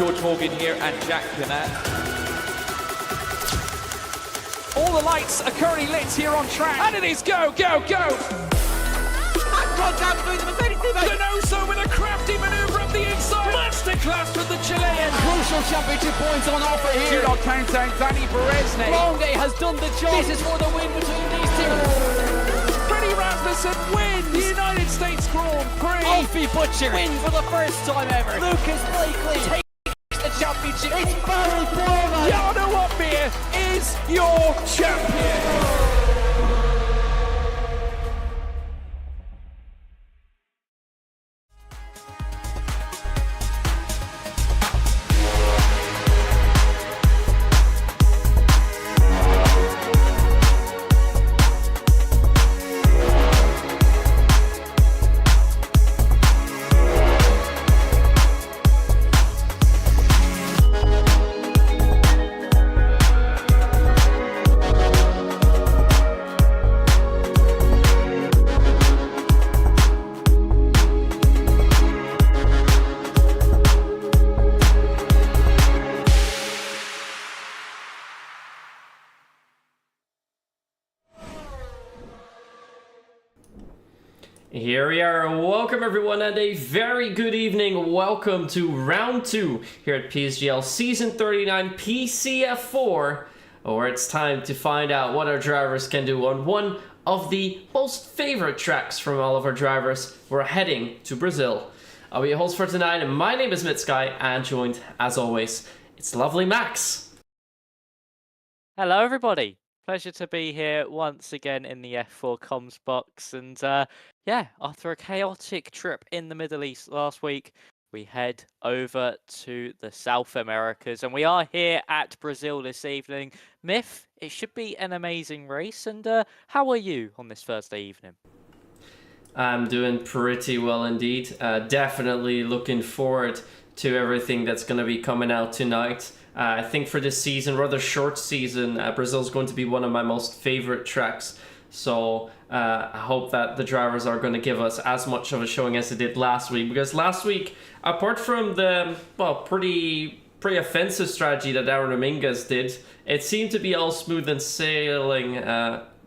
George Morgan here and Jack Gannett. All the lights are currently lit here on track, and it is go, go, go! Contact between the Mercedes teammates. Denoso with a crafty manoeuvre up the inside. Masterclass from the Chilean. Crucial championship points on offer here. Do not count out Danny Beresne. Longe has done the job. This is for the win between these two. Freddie Rasmussen wins the United States Grand Prix. Alfie Butcher wins for the first time ever. Lucas Blakely takes the championship. It's Barry Foreman. Jarno Opmeer is your champion. Here we are. Welcome everyone and a very good evening. Welcome to round 2 here at PSGL Season 39 PCF4, where it's time to find out what our drivers can do on one of the most favorite tracks from all of our drivers. We're heading to Brazil. I'll be your host for tonight, and my name is Mitsky, and joined, as always, it's lovely Max. Hello everybody. Pleasure to be here once again in the F4 comms box, and yeah, after a chaotic trip in the Middle East last week, we head over to the South Americas, and we are here at Brazil this evening. Myth, it should be an amazing race, and how are you on this Thursday evening? I'm doing pretty well indeed. Definitely looking forward to everything that's going to be coming out tonight. I think for this season, rather short season, Brazil is going to be one of my most favorite tracks. So I hope that the drivers are going to give us as much of a showing as they did last week. Because last week, apart from the pretty offensive strategy that Aaron Dominguez did, it seemed to be all smooth and sailing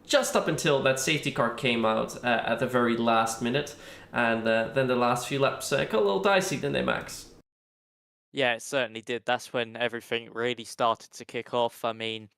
just up until that safety car came out at the very last minute. And then the last few laps got a little dicey, didn't they, Max? Yeah, it certainly did. That's when everything really started to kick off. I mean,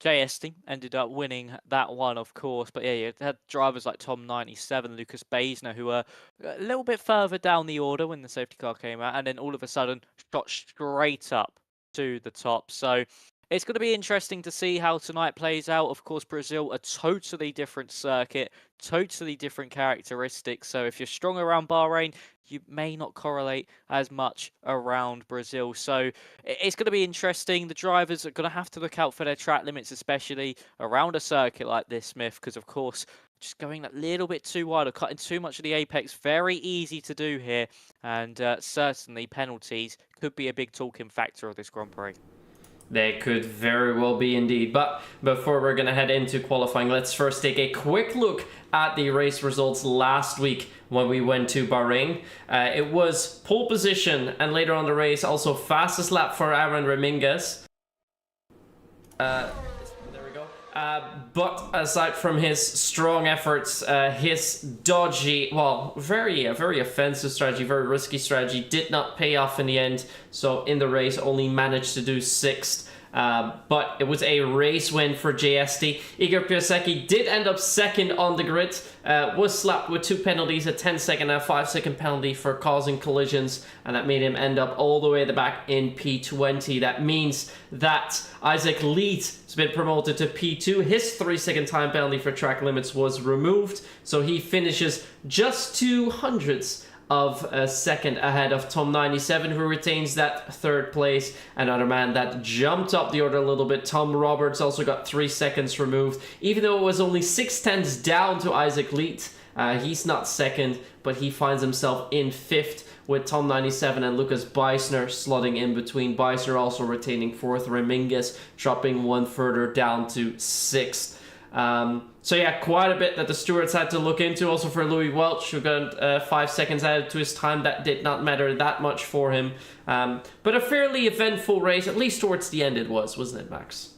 JST ended up winning that one, of course. But yeah, you had drivers like Tom97, Lucas Baisner, who were a little bit further down the order when the safety car came out, and then all of a sudden shot straight up to the top. So it's going to be interesting to see how tonight plays out. Of course, Brazil, a totally different circuit, totally different characteristics. So if you're strong around Bahrain, you may not correlate as much around Brazil. So it's going to be interesting. The drivers are going to have to look out for their track limits, especially around a circuit like this, Smith, because of course, just going a little bit too wide or cutting too much of the apex, very easy to do here. And certainly penalties could be a big talking factor of this Grand Prix. They could very well be indeed. But before we're going to head into qualifying, let's first take a quick look at the race results last week when we went to Bahrain. It was pole position and later on the race also fastest lap for Aaron Dominguez. There we go. But aside from his strong efforts, his dodgy, very offensive strategy, very risky strategy did not pay off in the end. So in the race, only managed to do 6th. But it was a race win for JST. Igor Piasecki did end up 2nd on the grid, was slapped with 2 penalties, a 10-second and a 5-second penalty for causing collisions, and that made him end up all the way at the back in P20. That means that Isaac Leet has been promoted to P2. His 3-second time penalty for track limits was removed, so he finishes just 200ths of a second ahead of Tom97, who retains that 3rd place. Another man that jumped up the order a little bit, Tom Roberts, also got 3 seconds removed, even though it was only 6/10 down to Isaac Leet. He's not 2nd, but he finds himself in 5th with Tom97 and Lucas Baisner slotting in between. Baisner also retaining 4th, Dominguez dropping 1 further down to 6th. So yeah, quite a bit that the stewards had to look into. Also for Louis Welch, who got 5 seconds added to his time. That did not matter that much for him. But a fairly eventful race, at least towards the end it was, wasn't it, Max?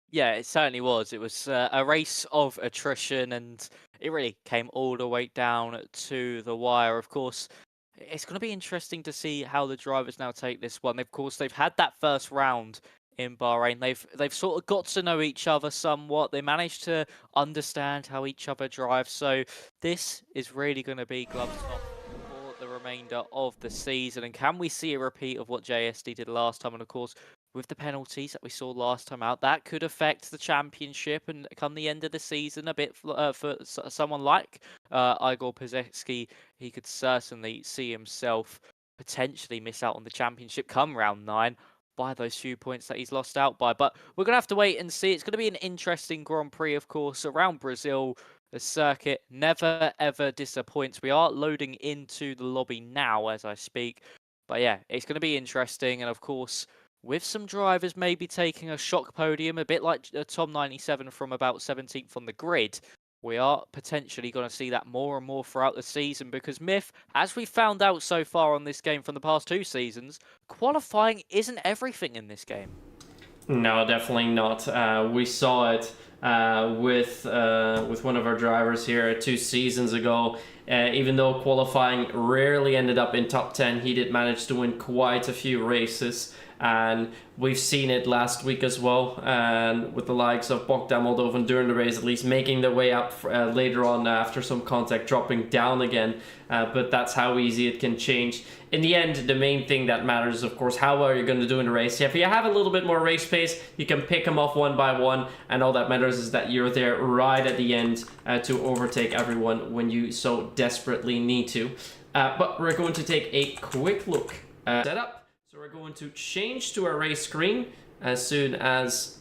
Yeah, it certainly was. It was a race of attrition, and it really came all the way down to the wire. Of course, it's going to be interesting to see how the drivers now take this one. Of course, they've had that first round in Bahrain. They've sort of got to know each other somewhat. They managed to understand how each other drives. So this is really going to be gloves off for the remainder of the season. And can we see a repeat of what JSD did last time? And of course, with the penalties that we saw last time out, that could affect the championship and come the end of the season a bit for someone like Igor Pazetsky. He could certainly see himself potentially miss out on the championship come round 9 by those few points that he's lost out by. But we're going to have to wait and see. It's going to be an interesting Grand Prix, of course, around Brazil. The circuit never, ever disappoints. We are loading into the lobby now as I speak. But yeah, it's going to be interesting. And of course, with some drivers maybe taking a shock podium, a bit like Tom 97 from about 17th on the grid, we are potentially going to see that more and more throughout the season because Myth, as we found out so far on this game from the past 2 seasons, qualifying isn't everything in this game. No, definitely not. We saw it with one of our drivers here 2 seasons ago. Even though qualifying rarely ended up in top 10, he did manage to win quite a few races. And we've seen it last week as well, and with the likes of Bogdan Moldovan during the race, at least making their way up later on after some contact, dropping down again. But that's how easy it can change. In the end, the main thing that matters is, of course, how well you're going to do in the race. If you have a little bit more race pace, you can pick them off one by one, and all that matters is that you're there right at the end to overtake everyone when you so desperately need to. But we're going to take a quick look at setup. So we're going to change to our race screen as soon as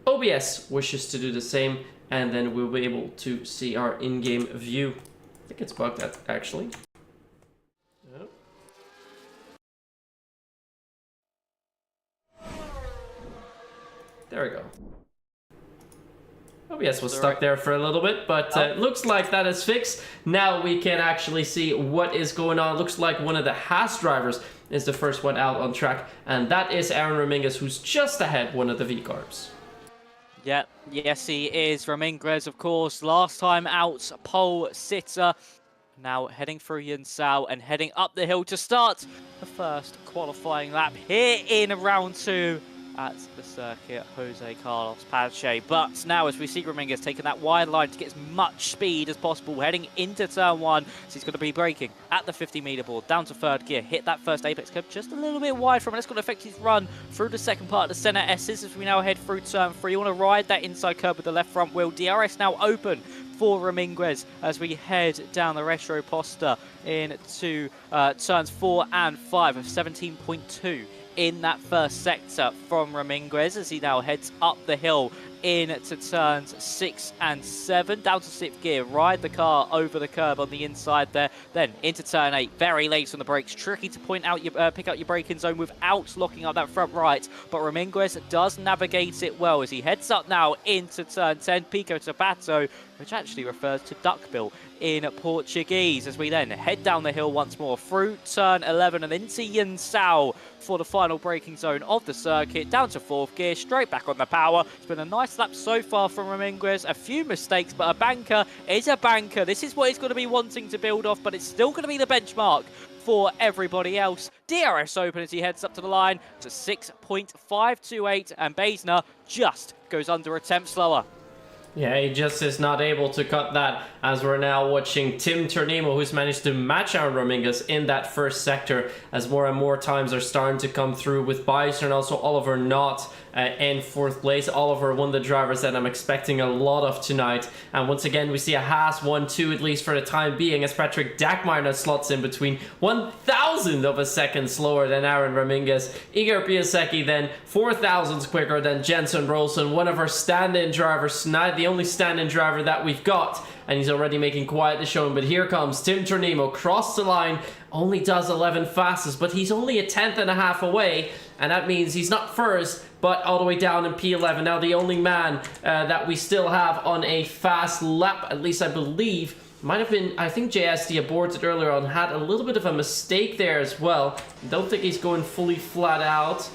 OBS wishes to do the same, and then we'll be able to see our in-game view. I think it's bugged that actually. Oh. There we go. OBS was stuck there for a little bit, but looks like that is fixed. Now we can actually see what is going on. Looks like one of the Haas drivers is the first one out on track, and that is Aaron Raminguez, who's just ahead one of the V-Carbs. Yeah, yes he is. Raminguez, of course, last time out, pole sitter. Now heading through Yunsao and heading up the hill to start the first qualifying lap here in round 2 at the circuit, Jose Carlos Pache. But now as we see Raminguez taking that wide line to get as much speed as possible, heading into turn 1, so he's going to be braking at the 50-meter board, down to 3rd gear, hit that first apex curb just a little bit wide from it. That's going to affect his run through the second part of the center S's as we now head through turn 3. You want to ride that inside curb with the left front wheel. DRS now open for Raminguez as we head down the Retro Posta into turns 4 and 5 of 17.2 in that first sector from Raminguez as he now heads up the hill into turns 6 and 7, down to 6th gear, ride the car over the curb on the inside there, then into turn 8, very late on the brakes, tricky to point out your pick out your braking zone without locking up that front right, but Raminguez does navigate it well as he heads up now into turn 10, Pico Sapato, which actually refers to duckbill in Portuguese, as we then head down the hill once more through turn 11 and into Yunsao for the final braking zone of the circuit, down to 4th gear, straight back on the power. It's been a nice lap so far from Raminguez, a few mistakes, but a banker is a banker. This is what he's going to be wanting to build off, but it's still going to be the benchmark for everybody else. DRS open as he heads up to the line to 6.528, and Basner just goes under a tenth slower. Yeah, he just is not able to cut that, as we're now watching Tim Turnimo, who's managed to match Aaron Raminguez in that first sector, as more and more times are starting to come through with Beisner and also Oliver Knott in 4th place. Oliver, one of the drivers that I'm expecting a lot of tonight. And once again, we see a Haas 1-2, at least for the time being, as Patrick Dackmeyer slots in between 1,000 of a second slower than Aaron Raminguez. Igor Piasecki then 4,000s quicker than Jensen Rolson, one of our stand-in drivers tonight, the only stand-in driver that we've got, and he's already making quite the showing. But here comes Tim Turnimo, cross the line, only does 11 fastest, but he's only a tenth and a half away, and that means he's not first, but all the way down in P11. Now the only man that we still have on a fast lap, at least I believe, might have been, I think JSD aborted earlier on, had a little bit of a mistake there as well. Don't think he's going fully flat out,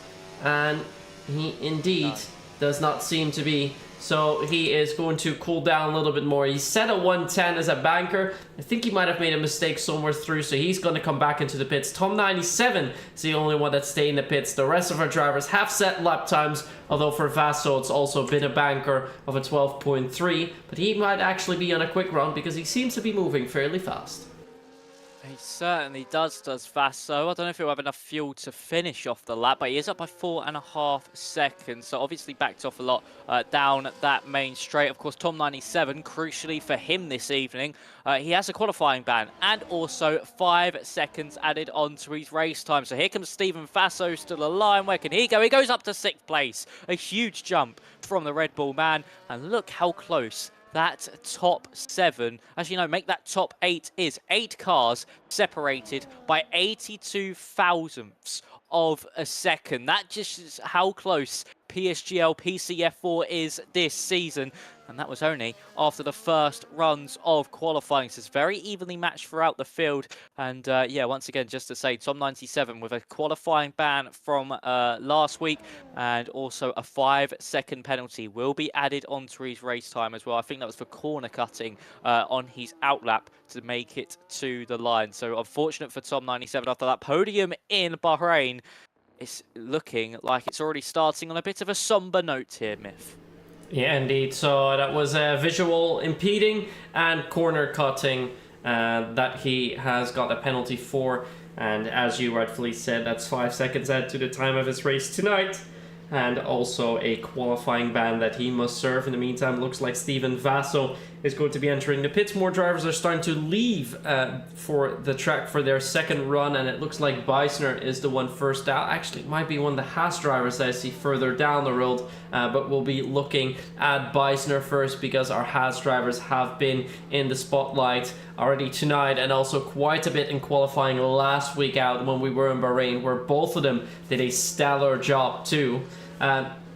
and he indeed does not seem to be. So he is going to cool down a little bit more. He's set at 110 as a banker. I think he might have made a mistake somewhere through, so he's going to come back into the pits. Tom 97 is the only one that's staying in the pits. The rest of our drivers have set lap times, although for Vaso it's also been a banker of a 12.3. But he might actually be on a quick run because he seems to be moving fairly fast. He certainly does fast, so I don't know if he'll have enough fuel to finish off the lap, but he is up by 4.5 seconds, so obviously backed off a lot down that main straight. Of course, Tom 97, crucially for him this evening, he has a qualifying ban and also 5 seconds added onto his race time. So here comes Stephen Faso, still alive. Where can he go? He goes up to 6th place, a huge jump from the Red Bull man, and look how close that top 7, actually no, make that top 8 is. 8 cars separated by 82 thousandths of a second. That just is how close PSGL PCF4 is this season. And that was only after the first runs of qualifying. So it's very evenly matched throughout the field. And yeah, once again, just to say, Tom 97 with a qualifying ban from last week and also a 5-second penalty will be added onto his race time as well. I think that was for corner cutting on his outlap to make it to the line. So unfortunate for Tom 97 after that podium in Bahrain. It's looking like it's already starting on a bit of a somber note here, Myth. Yeah, indeed. So that was visual impeding and corner cutting that he has got a penalty for. And as you rightfully said, that's 5 seconds added to the time of his race tonight. And also a qualifying ban that he must serve. In the meantime, looks like Steven Vaso is going to be entering the pits. More drivers are starting to leave for the track for their second run, and it looks like Beisner is the one first out. Actually, it might be one of the Haas drivers that I see further down the road, but we'll be looking at Beisner first because our Haas drivers have been in the spotlight already tonight and also quite a bit in qualifying last week out when we were in Bahrain, where both of them did a stellar job too.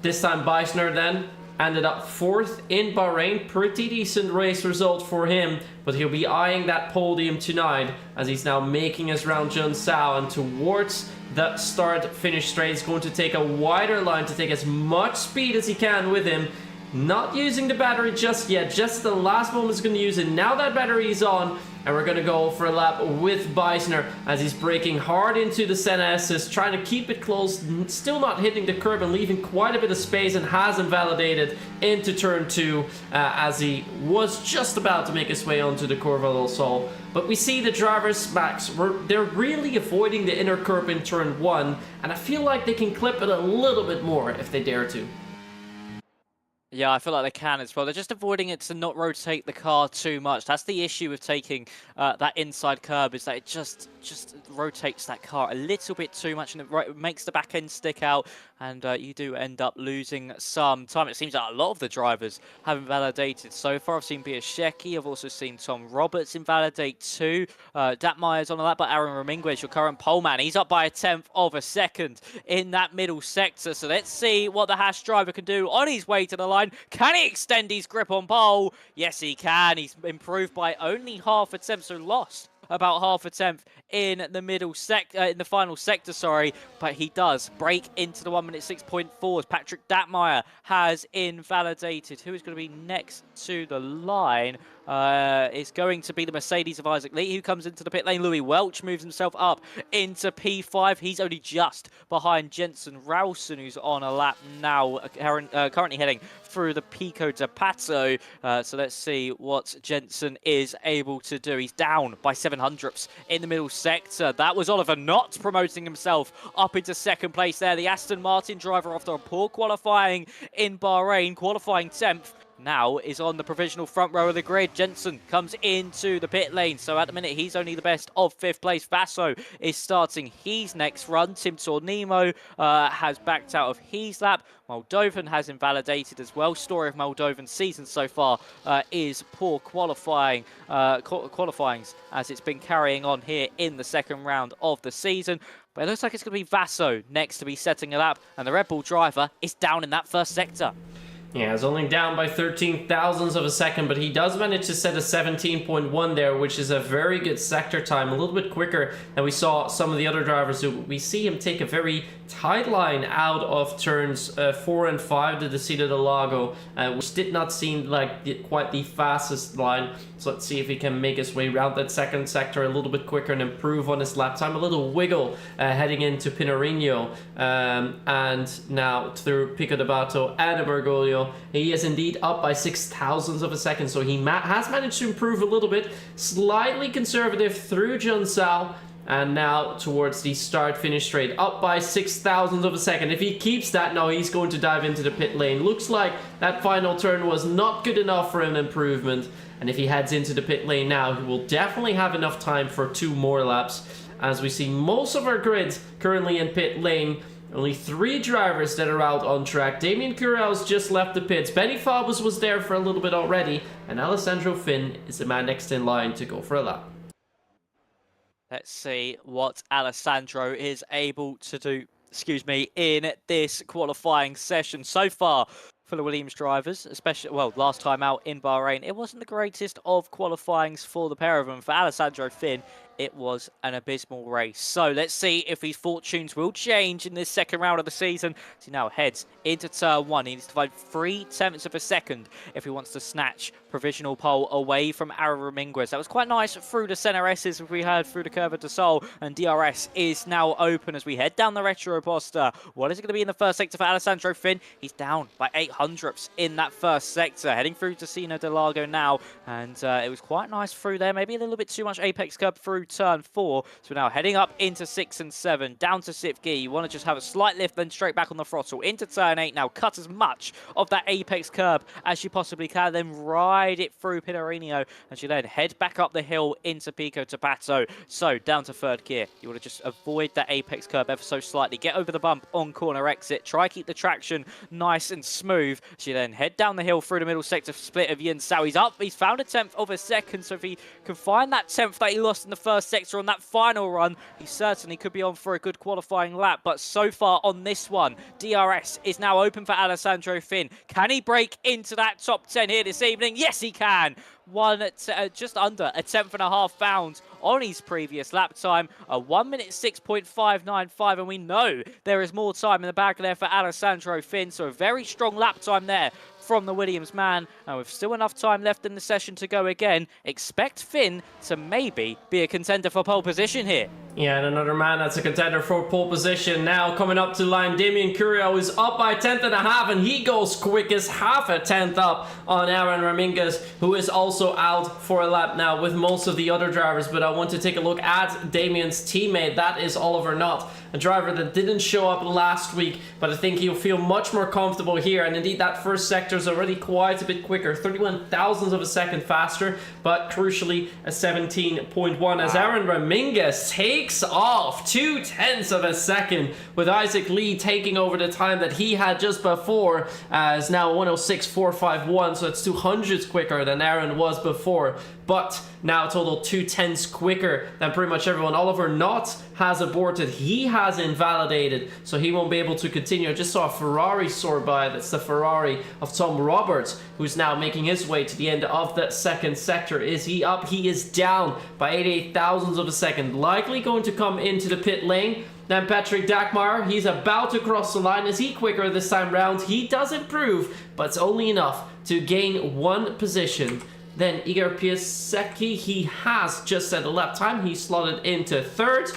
This time Beisner then ended up 4th in Bahrain. Pretty decent race result for him, but he'll be eyeing that podium tonight as he's now making his round Junsao, and towards the start-finish straight he's going to take a wider line to take as much speed as he can with him. Not using the battery just yet, just the last moment is going to use it. Now that battery is on, and we're going to go for a lap with Beisner as he's braking hard into the Senna SS, trying to keep it close, still not hitting the curb and leaving quite a bit of space, and has invalidated into turn 2 as he was just about to make his way onto the Corval del Sol. But we see the drivers, Max, they're really avoiding the inner curb in turn 1, and I feel like they can clip it a little bit more if they dare to. Yeah, I feel like they can as well. They're just avoiding it to not rotate the car too much. That's the issue with taking that inside curb, is that it just rotates that car a little bit too much, and it makes the back end stick out, and you do end up losing some time. It seems that a lot of the drivers have invalidated so far. I've seen Biashecki, I've also seen Tom Roberts invalidate too. Datmeyer's on a lap, but Aaron Raminguez, your current pole man, he's up by a 1/10 of a second in that middle sector. So let's see what the Haas driver can do on his way to the line. Can he extend his grip on pole? Yes, he can. He's improved by only 1/2 attempt, so lost about 1/2 attempt in the middle sector, in the final sector, sorry, but he does break into the 1 minute 6.4 as Patrick Datmeyer has invalidated. Who is going to be next to the line? It's going to be the Mercedes of Isaac Lee, who comes into the pit lane. Louis Welch moves himself up into P5. He's only just behind Jensen Ralston, who's on a lap now, currently heading through the Pico de Pato. So let's see what Jensen is able to do. He's down by 700ths in the middle sector. That was Oliver Knott promoting himself up into second place there. The Aston Martin driver, after a poor qualifying in Bahrain, qualifying 10th, now is on the provisional front row of the grid. Jensen comes into the pit lane, so at the minute he's only the best of 5th place. Vaso is starting his next run. Tim Tornimo has backed out of his lap. Moldovan has invalidated as well. Story of Moldovan's season so far is poor qualifyings as it's been carrying on here in the second round of the season. But it looks like it's going to be Vaso next to be setting it up, and the Red Bull driver is down in that first sector. Yeah, it's only down by 13 thousandths of a second, but he does manage to set a 17.1 there, which is a very good sector time, a little bit quicker than we saw some of the other drivers do. We see him take a very tight line out of turns 4 and 5 to the Cida del Lago, which did not seem like quite the fastest line. So let's see if he can make his way around that second sector a little bit quicker and improve on his lap time. A little wiggle heading into Pinarino, and now through Pico de Bato and Bergoglio. He is indeed up by 6 thousandths of a second, so he has managed to improve a little bit. Slightly conservative through Junsao, and now towards the start-finish straight, up by 6 thousandths of a second. If he keeps that, now he's going to dive into the pit lane. Looks like that final turn was not good enough for an improvement, and if he heads into the pit lane now, he will definitely have enough time for 2 more laps. As we see most of our grids currently in pit lane, only 3 drivers that are out on track. Damien Currell's just left the pits. Benny Fabus was there for a little bit already, and Alessandro Finn is the man next in line to go for a lap. Let's see what Alessandro is able to do, in this qualifying session so far. For the Williams drivers, especially, well, last time out in Bahrain, it wasn't the greatest of qualifyings for the pair of them. For Alessandro Finn, it was an abysmal race. So let's see if his fortunes will change in this second round of the season. As he now heads into turn 1. He needs to find 0.3 of a second if he wants to snatch provisional pole away from Aaron Ramirez. That was quite nice through the center S's we heard through the Curva de Sol, and DRS is now open as we head down the Retro Posta. What is it going to be in the first sector for Alessandro Finn? He's down by 0.08 in that first sector, heading through to Cida del Lago now, and it was quite nice through there, maybe a little bit too much apex curb through turn 4, so we're now heading up into 6 and 7, down to 6th gear. You want to just have a slight lift, then straight back on the throttle, into turn 8 now, cut as much of that apex curb as you possibly can, then ride it through Pinarino, and you then head back up the hill into Pico de Pato. So down to 3rd gear, you want to just avoid that apex curb ever so slightly, get over the bump on corner exit, try keep the traction nice and smooth. So you then head down the hill through the middle sector split of Yin Sao. He's up, he's found a 10th of a second, so if he can find that 10th that he lost in the first sector on that final run, he certainly could be on for a good qualifying lap. But so far on this one, DRS is now open for Alessandro Finn. Can he break into that top 10 here this evening? Yes, he can. Just under a 10.5 found on his previous lap time, a 1 minute 6.595, and we know there is more time in the bag there for Alessandro Finn, so a very strong lap time there from the Williams man, and with still enough time left in the session to go again, expect Finn to maybe be a contender for pole position here. Yeah, and another man that's a contender for pole position now coming up to line. Damien Curriel is up by 1/10.5, and he goes quick as half a tenth up on Aaron Ramirez, who is also out for a lap now with most of the other drivers. But I want to take a look at Damien's teammate. That is Oliver Knott, a driver that didn't show up last week, but I think he'll feel much more comfortable here. And indeed, that first sector is already quite a bit quicker, 31 thousandths of a second faster, but crucially a 17.1 as Aaron Ramirez takes off 0.2 of a second, with Isaac Lee taking over the time that he had just before, as now 106.451, so it's 200ths quicker than Aaron was before, but now a total 0.2 quicker than pretty much everyone. Oliver Knott has aborted, he has invalidated, so he won't be able to continue. I just saw a Ferrari soar by. That's the Ferrari of Tom Roberts, who's now making his way to the end of the second sector. Is he up? He is down by 88 thousandths of a second, likely going to come into the pit lane. Then Patrick Dagmar, he's about to cross the line. Is he quicker this time round? He does improve, but it's only enough to gain 1 position. Then Igor Piasecki, he has just set a lap time. He slotted into 3rd.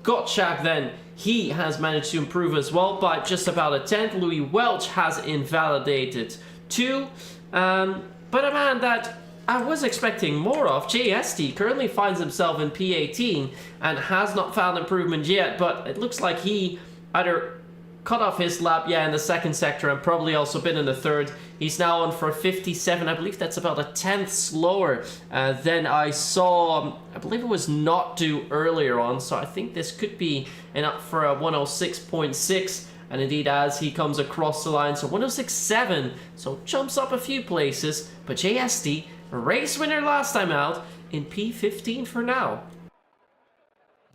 Gottschalk then, he has managed to improve as well by just about a 10th. Louis Welch has invalidated 2. But a man that I was expecting more of, JST, currently finds himself in P18 and has not found improvement yet, but it looks like he either cut off his lap, in the second sector, and probably also been in the 3rd. He's now on for 57. I believe that's about a 10th slower than I saw. I believe it was not due earlier on, so I think this could be enough for a 106.6. And indeed, as he comes across the line, so 106.7, so jumps up a few places. But JST, race winner last time out, in P15 for now.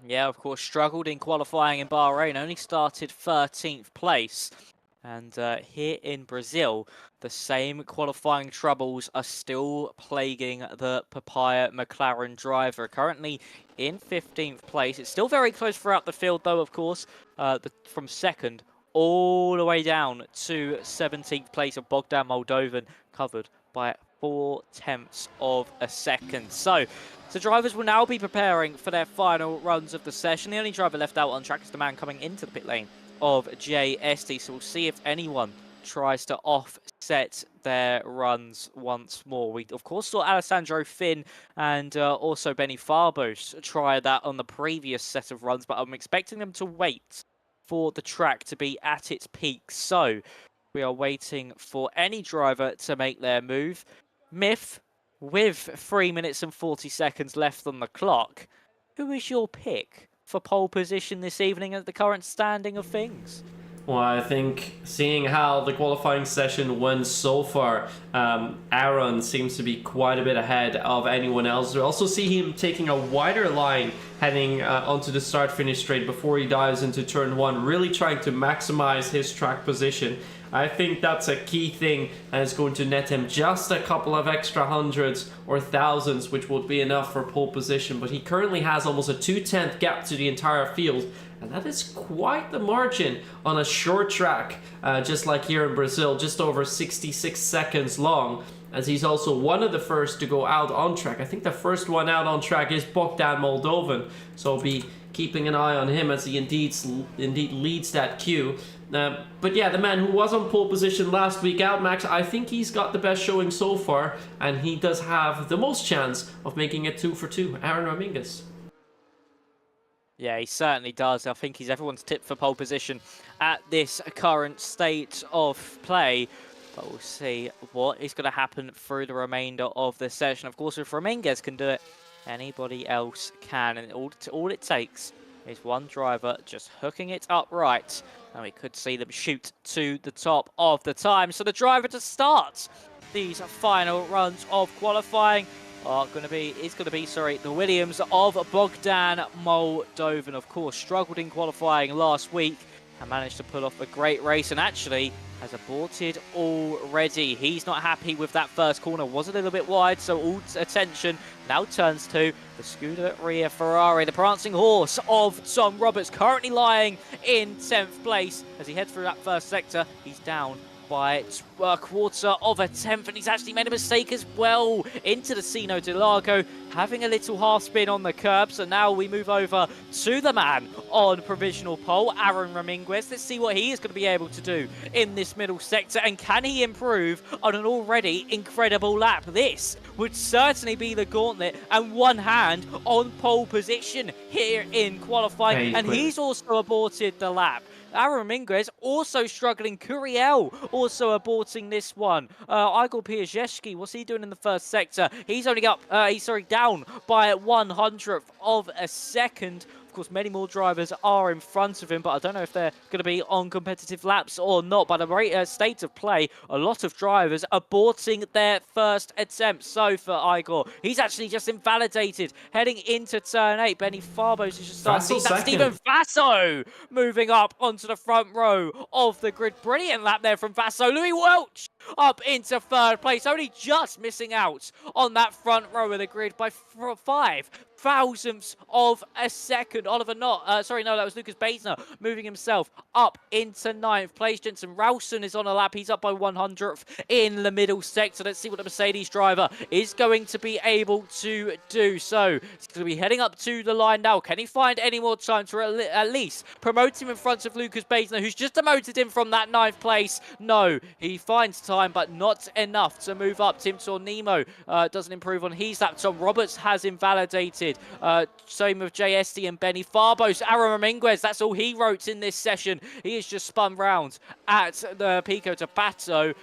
Yeah, of course, struggled in qualifying in Bahrain, only started 13th place. And here in Brazil, the same qualifying troubles are still plaguing the Papaya McLaren driver. Currently in 15th place. It's still very close throughout the field, though, of course, from second all the way down to 17th place of Bogdan Moldovan, covered by 0.4 of a second. So drivers will now be preparing for their final runs of the session. The only driver left out on track is the man coming into the pit lane of JST, so we'll see if anyone tries to offset their runs once more. We, of course, saw Alessandro Finn and also Benny Farbos try that on the previous set of runs, but I'm expecting them to wait for the track to be at its peak. So we are waiting for any driver to make their move. Myth, with 3 minutes and 40 seconds left on the clock, who is your pick for pole position this evening at the current standing of things? Well, I think seeing how the qualifying session went so far, Aaron seems to be quite a bit ahead of anyone else. We also see him taking a wider line heading onto the start-finish straight before he dives into turn one, really trying to maximize his track position. I think that's a key thing, and it's going to net him just a couple of extra hundreds or thousands, which would be enough for pole position. But he currently has almost a 2/10 gap to the entire field, and that is quite the margin on a short track, just like here in Brazil, just over 66 seconds long, as he's also one of the first to go out on track. I think the first one out on track is Bogdan Moldovan, so I'll be keeping an eye on him as he indeed leads that queue. But yeah, the man who was on pole position last week out, Max, I think he's got the best showing so far, and he does have the most chance of making it 2 for 2. Aaron Ramingas. Yeah, he certainly does. I think he's everyone's tip for pole position at this current state of play. But we'll see what is going to happen through the remainder of the session. Of course, if Raminguez can do it, anybody else can. And all it takes is one driver just hooking it up right. And we could see them shoot to the top of the time. So the driver to start these final runs of qualifying is going to be the Williams of Bogdan Moldovan. Of course, struggled in qualifying last week and managed to pull off a great race, and actually has aborted already. He's not happy with that first corner, was a little bit wide, so all attention now turns to the Scuderia Ferrari, the prancing horse of Tom Roberts, currently lying in 10th place. As he heads through that first sector, he's down by a quarter of a tenth, and he's actually made a mistake as well into the Sino de Largo, having a little half spin on the curb. So now we move over to the man on provisional pole, Aaron Raminguez. Let's see what he is going to be able to do in this middle sector, and can he improve on an already incredible lap? This would certainly be the gauntlet and one hand on pole position here in qualifying, and he's also aborted the lap. Aaron Raminguez also struggling. Curiel also aborting this one. Igor Piaszewski, what's he doing in the first sector? He's only down by 1/100th of a second. Of course, many more drivers are in front of him, but I don't know if they're going to be on competitive laps or not. By the state of play, a lot of drivers aborting their first attempt. So for Igor, he's actually just invalidated heading into turn 8. Benny Farbos is just starting. That's Stephen Vasso moving up onto the front row of the grid. Brilliant lap there from Vasso. Louis Welch up into third place, only just missing out on that front row of the grid by 0.05 of a second. Oliver that was Lucas Baitner moving himself up into 9th place. Jensen Ralston is on a lap. He's up by 1/100th in the middle sector. Let's see what the Mercedes driver is going to be able to do. So he's going to be heading up to the line now. Can he find any more time to at least promote him in front of Lucas Baitner, who's just demoted him from that 9th place? No, he finds time, but not enough to move up. Tim Tornimo doesn't improve on his lap. Tom Roberts has invalidated. Same with JST and Benny Farbos. Aaron Raminguez, that's all he wrote in this session. He has just spun round at the Pico de Pato.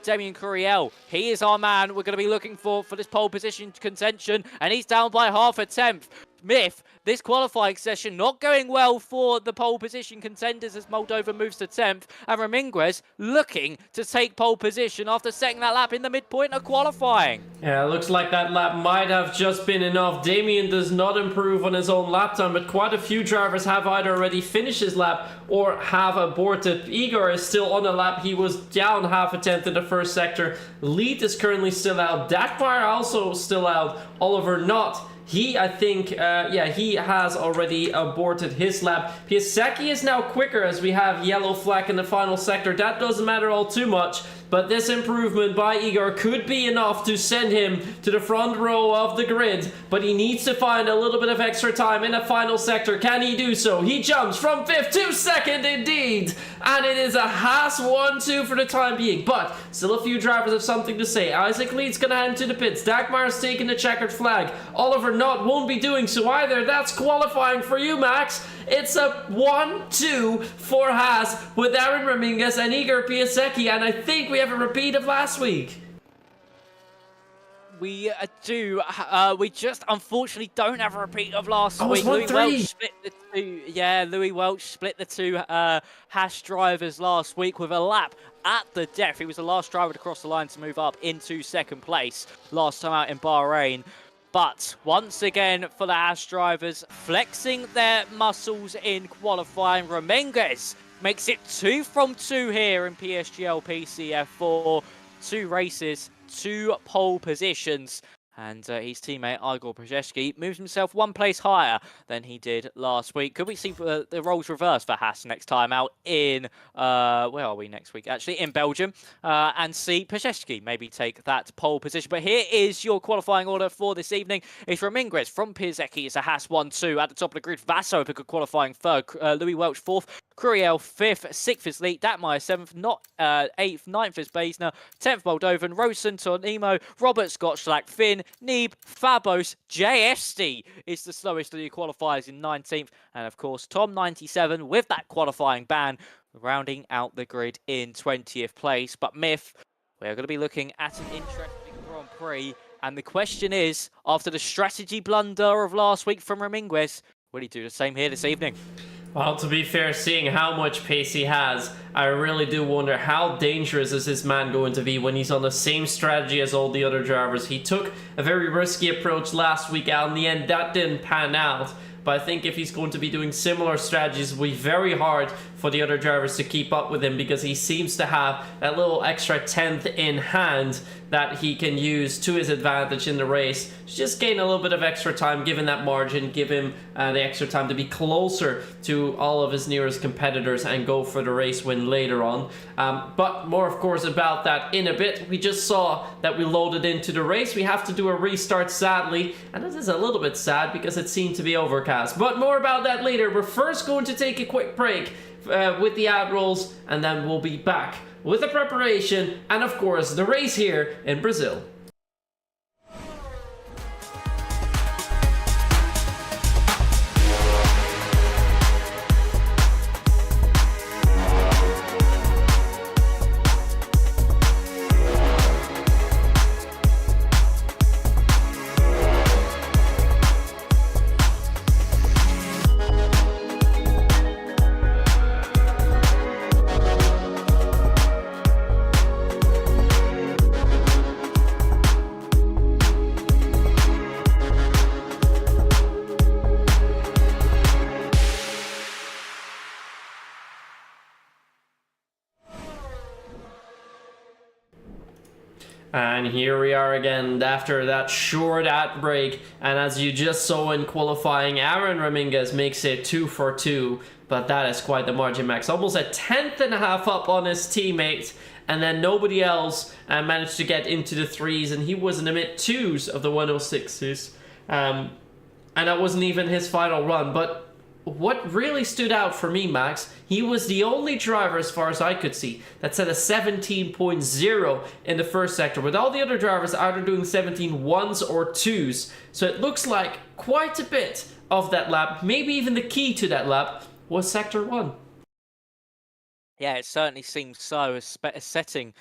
Damien Curiel, he is our man we're going to be looking for this pole position contention, and he's down by 0.5. Myth, this qualifying session not going well for the pole position contenders as Moldova moves to 10th, and Ramirez looking to take pole position after setting that lap in the midpoint of qualifying. Yeah, it looks like that lap might have just been enough. Damien does not improve on his own lap time, but quite a few drivers have either already finished his lap or have aborted. Igor is still on the lap. He was down half a tenth in the first sector. Lead is currently still out. Dagmar also still out. Oliver not. He, I think, he has already aborted his lap. Piasecki is now quicker as we have yellow flag in the final sector. That doesn't matter all too much, but this improvement by Igor could be enough to send him to the front row of the grid, but he needs to find a little bit of extra time in the final sector. Can he do so? He jumps from 5th to 2nd indeed, and it is a Haas 1-2 for the time being, but still a few drivers have something to say. Isaac Leed's gonna head into the pits. Dagmar's taking the checkered flag. Oliver won't be doing so either. That's qualifying for you, Max. It's a 1-2 for Haas with Aaron Ramirez and Igor Piasecki, and I think we have a repeat of last week. We do. We just unfortunately don't have a repeat of last Oh, week. it's 1-3. Louis Welch split the two. Yeah, Louis Welch split the two Haas drivers last week with a lap at the death. He was the last driver to cross the line to move up into 2nd place last time out in Bahrain. But once again, for the Haas drivers, flexing their muscles in qualifying, Ramirez makes it 2 from 2 here in PSGL PCF4. 2 races, 2 pole positions. And his teammate, Igor Przeszki, moves himself 1 place higher than he did last week. Could we see the roles reversed for Haas next time out in, where are we next week? Actually, in Belgium. And see Przeszki maybe take that pole position. But here is your qualifying order for this evening. It's Ramirez from Piasecki. It's a Haas 1-2 at the top of the grid. Vaso for qualifying 3rd. Louis Welch 4th. Curiel 5th, 6th is Lee, Datmeyer 7th, not 8th, 9th is Basner, 10th Moldovan, Rosen, Tornimo, Robert Scotchlack, Finn, Neeb, Fabos, JST is the slowest of the qualifiers in 19th, and of course Tom 97 with that qualifying ban, rounding out the grid in 20th place. But Myth, we're going to be looking at an interesting Grand Prix, and the question is, after the strategy blunder of last week from Ramirez, will he do the same here this evening? Well, to be fair, seeing how much pace he has, I really do wonder how dangerous is this man going to be when he's on the same strategy as all the other drivers. He took a very risky approach last week out. In the end, that didn't pan out. But I think if he's going to be doing similar strategies, it will be very hard for the other drivers to keep up with him because he seems to have that little extra 10th in hand that he can use to his advantage in the race to just gain a little bit of extra time, given that margin, give him the extra time to be closer to all of his nearest competitors and go for the race win later on. But more, of course, about that in a bit. We just saw that we loaded into the race. We have to do a restart, sadly, and this is a little bit sad because it seemed to be overcast. But more about that later. We're first going to take a quick break with the ad rolls, and then we'll be back with the preparation and, of course, the race here in Brazil. And here we are again after that short ad break, and as you just saw in qualifying, Aaron Ramirez makes it 2 for 2, but that is quite the margin, Max. Almost a 10th and a half up on his teammate, and then nobody else managed to get into the 3s, and he was in the mid 2s of the 106s, and that wasn't even his final run. But what really stood out for me, Max, he was the only driver, as far as I could see, that set a 17.0 in the first sector, with all the other drivers either doing 17.1s or 2s. So it looks like quite a bit of that lap, maybe even the key to that lap, was sector 1. Yeah, it certainly seems so, setting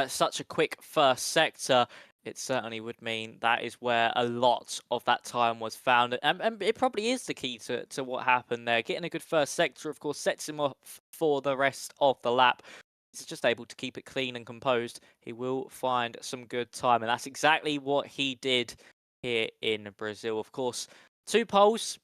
such a quick first sector. It certainly would mean that is where a lot of that time was found. And it probably is the key to what happened there. Getting a good first sector, of course, sets him up for the rest of the lap. He's just able to keep it clean and composed. He will find some good time. And that's exactly what he did here in Brazil. Of course, 2 poles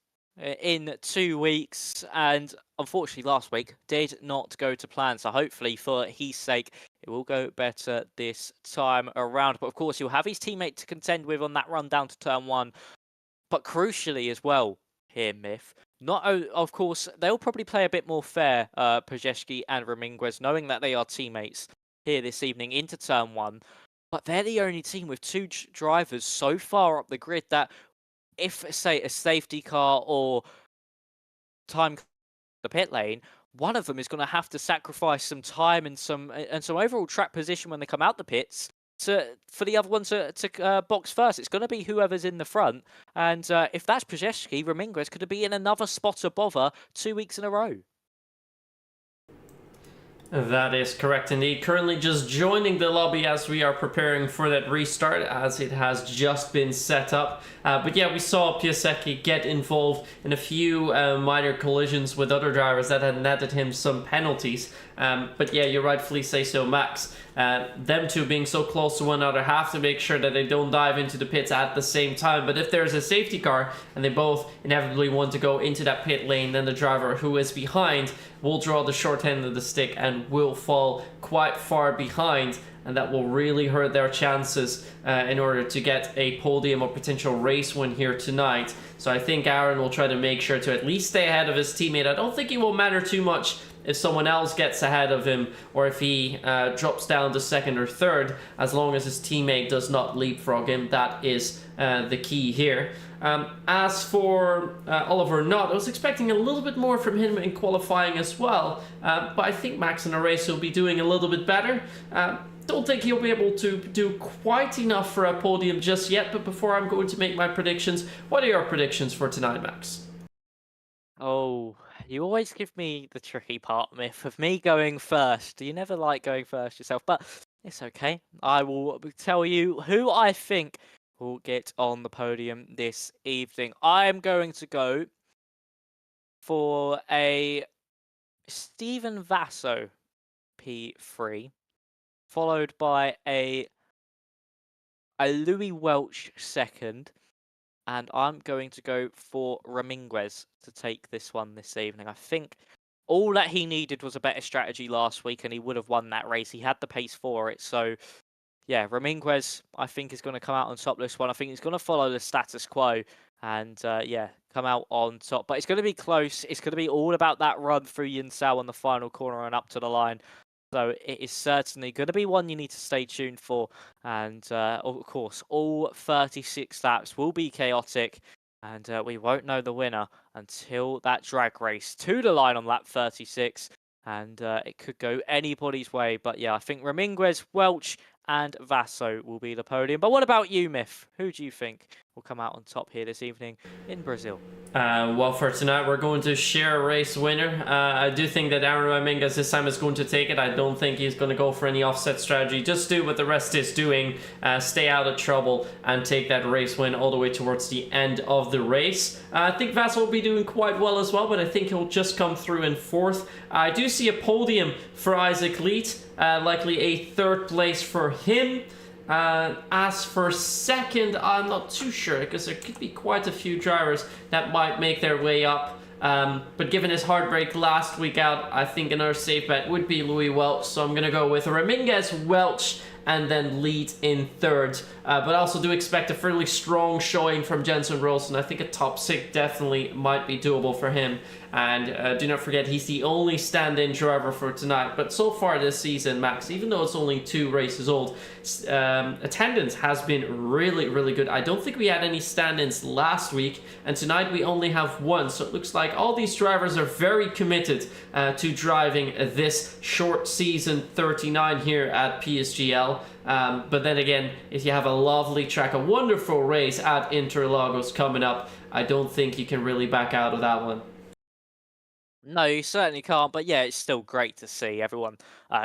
in 2 weeks. And unfortunately, last week did not go to plan. So hopefully, for his sake, it will go better this time around. But of course, he'll have his teammate to contend with on that run down to turn 1. But crucially as well here, Myth, of course, they'll probably play a bit more fair, Pajewski and Ramirez, knowing that they are teammates here this evening into turn 1. But they're the only team with 2 drivers so far up the grid that if, say, a safety car or time the pit lane, one of them is going to have to sacrifice some time and some overall track position when they come out the pits for the other one to box first. It's going to be whoever's in the front, and if that's Pajewski, Ramirez could be in another spot above her 2 weeks in a row. That is correct indeed. Currently just joining the lobby as we are preparing for that restart, as it has just been set up. But yeah, we saw Piasecki get involved in a few minor collisions with other drivers that had netted him some penalties. But yeah, you rightfully say so, Max. Them two being so close to one another have to make sure that they don't dive into the pits at the same time. But if there's a safety car and they both inevitably want to go into that pit lane, then the driver who is behind will draw the short end of the stick and will fall quite far behind, and that will really hurt their chances in order to get a podium or potential race win here tonight. So I think Aaron will try to make sure to at least stay ahead of his teammate. I don't think it will matter too much if someone else gets ahead of him or if he drops down to second or third, as long as his teammate does not leapfrog him. That is the key here. As for Oliver Knott, I was expecting a little bit more from him in qualifying as well, but I think Max in a race will be doing a little bit better. Don't think he'll be able to do quite enough for a podium just yet, but before I'm going to make my predictions, what are your predictions for tonight, Max? Oh, you always give me the tricky part, Myth, of me going first. You never like going first yourself, but it's okay. I will tell you who I think will get on the podium this evening. I'm going to go for a Stephen Vasso P3, followed by a Louis Welch second, and I'm going to go for Ramirez to take this one this evening. I think all that he needed was a better strategy last week, and he would have won that race. He had the pace for it, so yeah, Ramirez, I think, is going to come out on top this one. I think he's going to follow the status quo and, yeah, come out on top. But it's going to be close. It's going to be all about that run through Yinsao on the final corner and up to the line. So it is certainly going to be one you need to stay tuned for. And, of course, all 36 laps will be chaotic. And we won't know the winner until that drag race to the line on lap 36. And it could go anybody's way. But, yeah, I think Ramirez, Welch, and Vasso will be the podium. But what about you, Myth? Who do you think will come out on top here this evening in Brazil? Well, for tonight, we're going to share a race winner. I do think that Aaron Ramirez this time is going to take it. I don't think he's going to go for any offset strategy. Just do what the rest is doing. Stay out of trouble and take that race win all the way towards the end of the race. I think Vassal will be doing quite well as well, but I think he'll just come through in fourth. I do see a podium for Isaac Leet, likely a third place for him. As for second, I'm not too sure, because there could be quite a few drivers that might make their way up. But given his heartbreak last week out, I think another safe bet would be Louis Welch. So I'm going to go with Ramirez, Welch, and then Lead in third. But I also do expect a fairly strong showing from Jensen Rolson. I think a top 6 definitely might be doable for him. And do not forget, he's the only stand-in driver for tonight. But so far this season, Max, even though it's only 2 races old, attendance has been really, really good. I don't think we had any stand-ins last week, and tonight we only have 1. So it looks like all these drivers are very committed to driving this short season 39 here at PSGL. But then again, if you have a lovely track, a wonderful race at Interlagos coming up, I don't think you can really back out of that one. No, you certainly can't. But yeah, it's still great to see everyone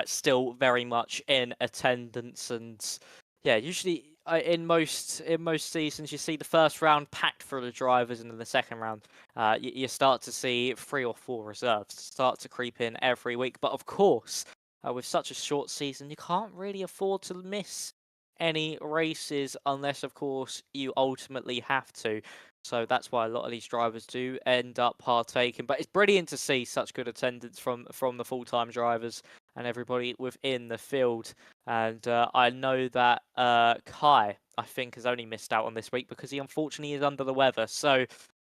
still very much in attendance. And yeah, usually in most seasons, you see the first round packed full of drivers, and in the second round, you start to see 3 or 4 reserves start to creep in every week. But of course, with such a short season, you can't really afford to miss any races unless, of course, you ultimately have to. So that's why a lot of these drivers do end up partaking. But it's brilliant to see such good attendance from the full-time drivers and everybody within the field. And I know that Kai, I think, has only missed out on this week because he unfortunately is under the weather. So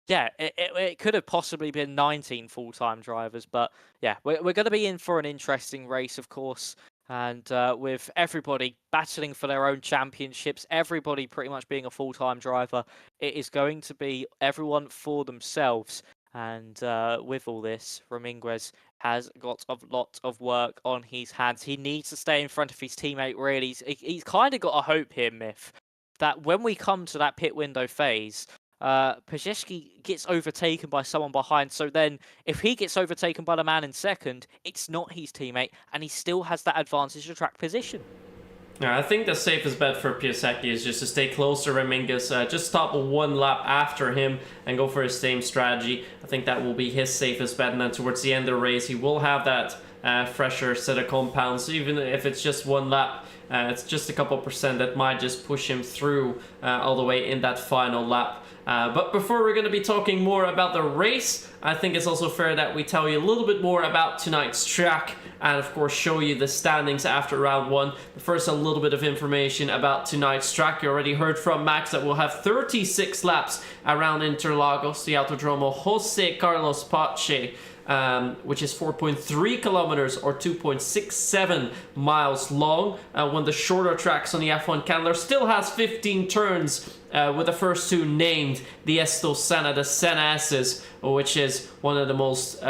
yeah, it could have possibly been 19 full-time drivers, but yeah, we're going to be in for an interesting race, of course. And with everybody battling for their own championships, everybody pretty much being a full-time driver, it is going to be everyone for themselves. And with all this, Ramirez has got a lot of work on his hands. He needs to stay in front of his teammate, really. He's kind of got a hope here, Myth, that when we come to that pit window phase, PSGL gets overtaken by someone behind. So then, if he gets overtaken by the man in second, it's not his teammate, and he still has that advantage of track position. Yeah, I think the safest bet for PSGL is just to stay close to Ramirez, just stop 1 lap after him and go for his same strategy. I think that will be his safest bet, and then towards the end of the race, he will have that fresher set of compounds. Even if it's just 1 lap, it's just a couple percent that might just push him through all the way in that final lap. But before we're going to be talking more about the race, I think it's also fair that we tell you a little bit more about tonight's track and of course show you the standings after round 1. But first, a little bit of information about tonight's track. You already heard from Max that we'll have 36 laps around Interlagos, the Autodromo Jose Carlos Pache, which is 4.3 kilometers or 2.67 miles long. One of the shorter tracks on the F1 calendar, still has 15 turns, with the first 2 named the Esto Senna, the Senna S's, which is one of the most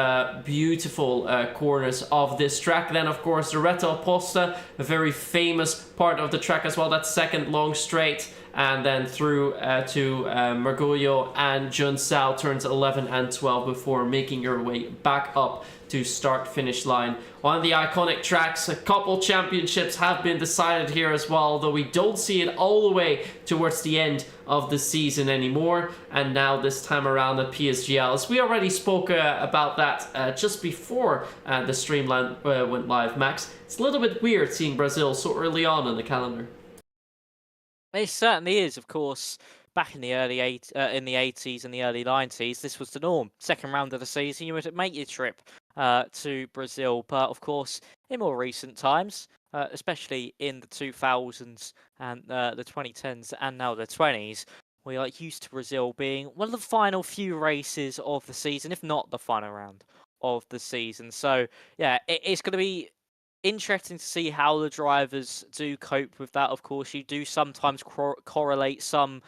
beautiful corners of this track. Then, of course, the Retta Oposta, a very famous part of the track as well, that second long straight. And then through to Mergullo and Junsao, turns 11 and 12 before making your way back up to start-finish line. On the iconic tracks, a couple championships have been decided here as well, although we don't see it all the way towards the end of the season anymore. And now this time around at PSGL, as we already spoke about that just before the stream went live, Max, it's a little bit weird seeing Brazil so early on in the calendar. It certainly is, of course. Back in the early 80s and the early 90s, this was the norm. Second round of the season, you would make your trip to Brazil. But of course, in more recent times, especially in the 2000s and the 2010s and now the 20s, we are used to Brazil being one of the final few races of the season, if not the final round of the season. So yeah, it's going to be interesting to see how the drivers do cope with that. Of course, you do sometimes correlate some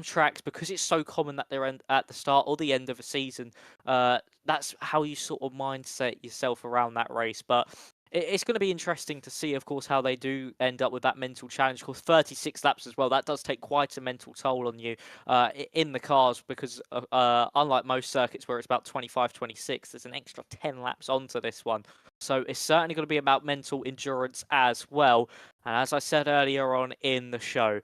tracks because it's so common that they're at the start or the end of a season. That's how you sort of mindset yourself around that race. But it's going to be interesting to see, of course, how they do end up with that mental challenge. Of course, 36 laps as well. That does take quite a mental toll on you in the cars because unlike most circuits where it's about 25, 26, there's an extra 10 laps onto this one. So it's certainly going to be about mental endurance as well. And as I said earlier on in the show,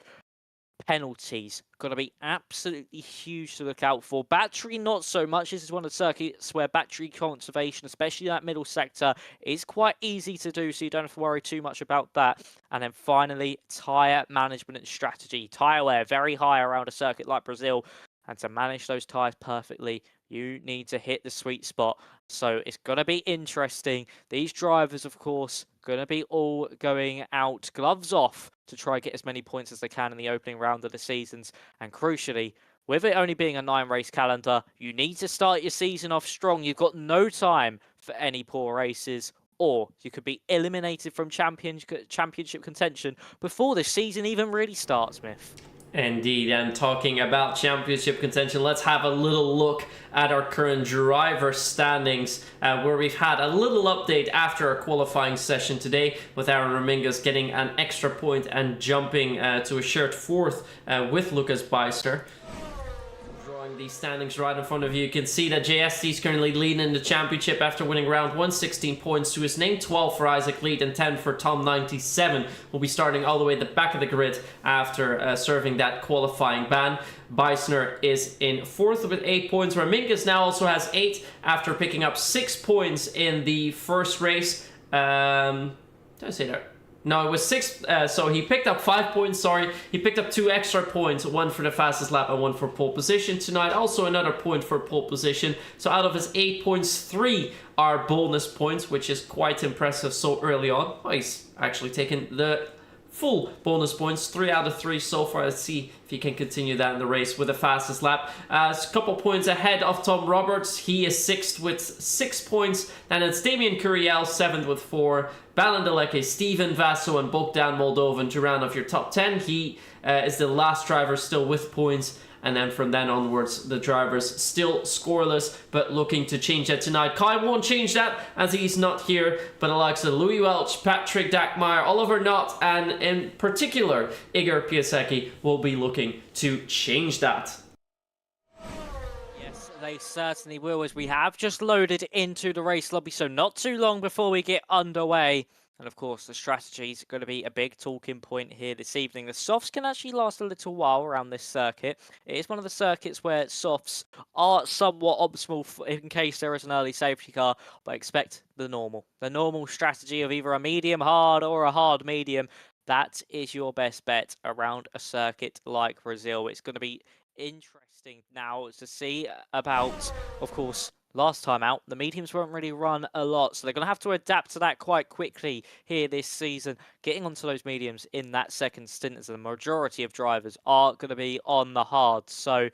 penalties going to be absolutely huge to look out for. Battery, not so much. This is one of the circuits where battery conservation, especially that middle sector, is quite easy to do, so you don't have to worry too much about that. And then finally, tyre management and strategy. Tyre wear, very high around a circuit like Brazil. And to manage those tyres perfectly, you need to hit the sweet spot. So it's going to be interesting. These drivers, of course, going to be all going out gloves off to try and get as many points as they can in the opening round of the seasons. And crucially, with it only being a 9-race calendar, you need to start your season off strong. You've got no time for any poor races, or you could be eliminated from championship contention before the season even really starts, Smith. Indeed, and talking about championship contention, let's have a little look at our current driver standings, where we've had a little update after our qualifying session today, with Aaron Ramirez getting an extra point and jumping to a shared 4th with Lucas Beister. The standings right in front of you. You can see that JST is currently leading in the championship after winning round 1, 16 points to his name, 12 for Isaac Lead and 10 for Tom 97. Will be starting all the way at the back of the grid after serving that qualifying ban. Beisner is in 4th with 8 points. Ramingas now also has 8 after picking up 6 points in the first race. Did I say that? No, it was 6, so he picked up 5 points, sorry. He picked up 2 extra points, 1 for the fastest lap and 1 for pole position tonight. Also another point for pole position. So out of his 8 points, 3 are bonus points, which is quite impressive so early on. Oh, he's actually taken the full bonus points, 3 out of 3 so far. Let's see if he can continue that in the race with the fastest lap. A couple points ahead of Tom Roberts. He is 6th with 6 points. And it's Damien Curiel, 7th with 4. Balandeleke, Steven Vasso, and Bogdan Moldovan to round off your top 10. He is the last driver still with points. And then from then onwards, the drivers still scoreless, but looking to change that tonight. Kai won't change that as he's not here, but Alexa, Louis Welch, Patrick Dackmeyer, Oliver Knott, and in particular, Igor Piasecki will be looking to change that. Yes, they certainly will, as we have just loaded into the race lobby, so not too long before we get underway. And of course, the strategy is going to be a big talking point here this evening. The softs can actually last a little while around this circuit. It is one of the circuits where softs are somewhat optimal in case there is an early safety car, but expect the normal strategy of either a medium hard or a hard medium. That is your best bet around a circuit like Brazil. It's going to be interesting now to see about, of course, last time out, the mediums won't really run a lot, so they're going to have to adapt to that quite quickly here this season, getting onto those mediums in that second stint, as the majority of drivers are going to be on the hard. So,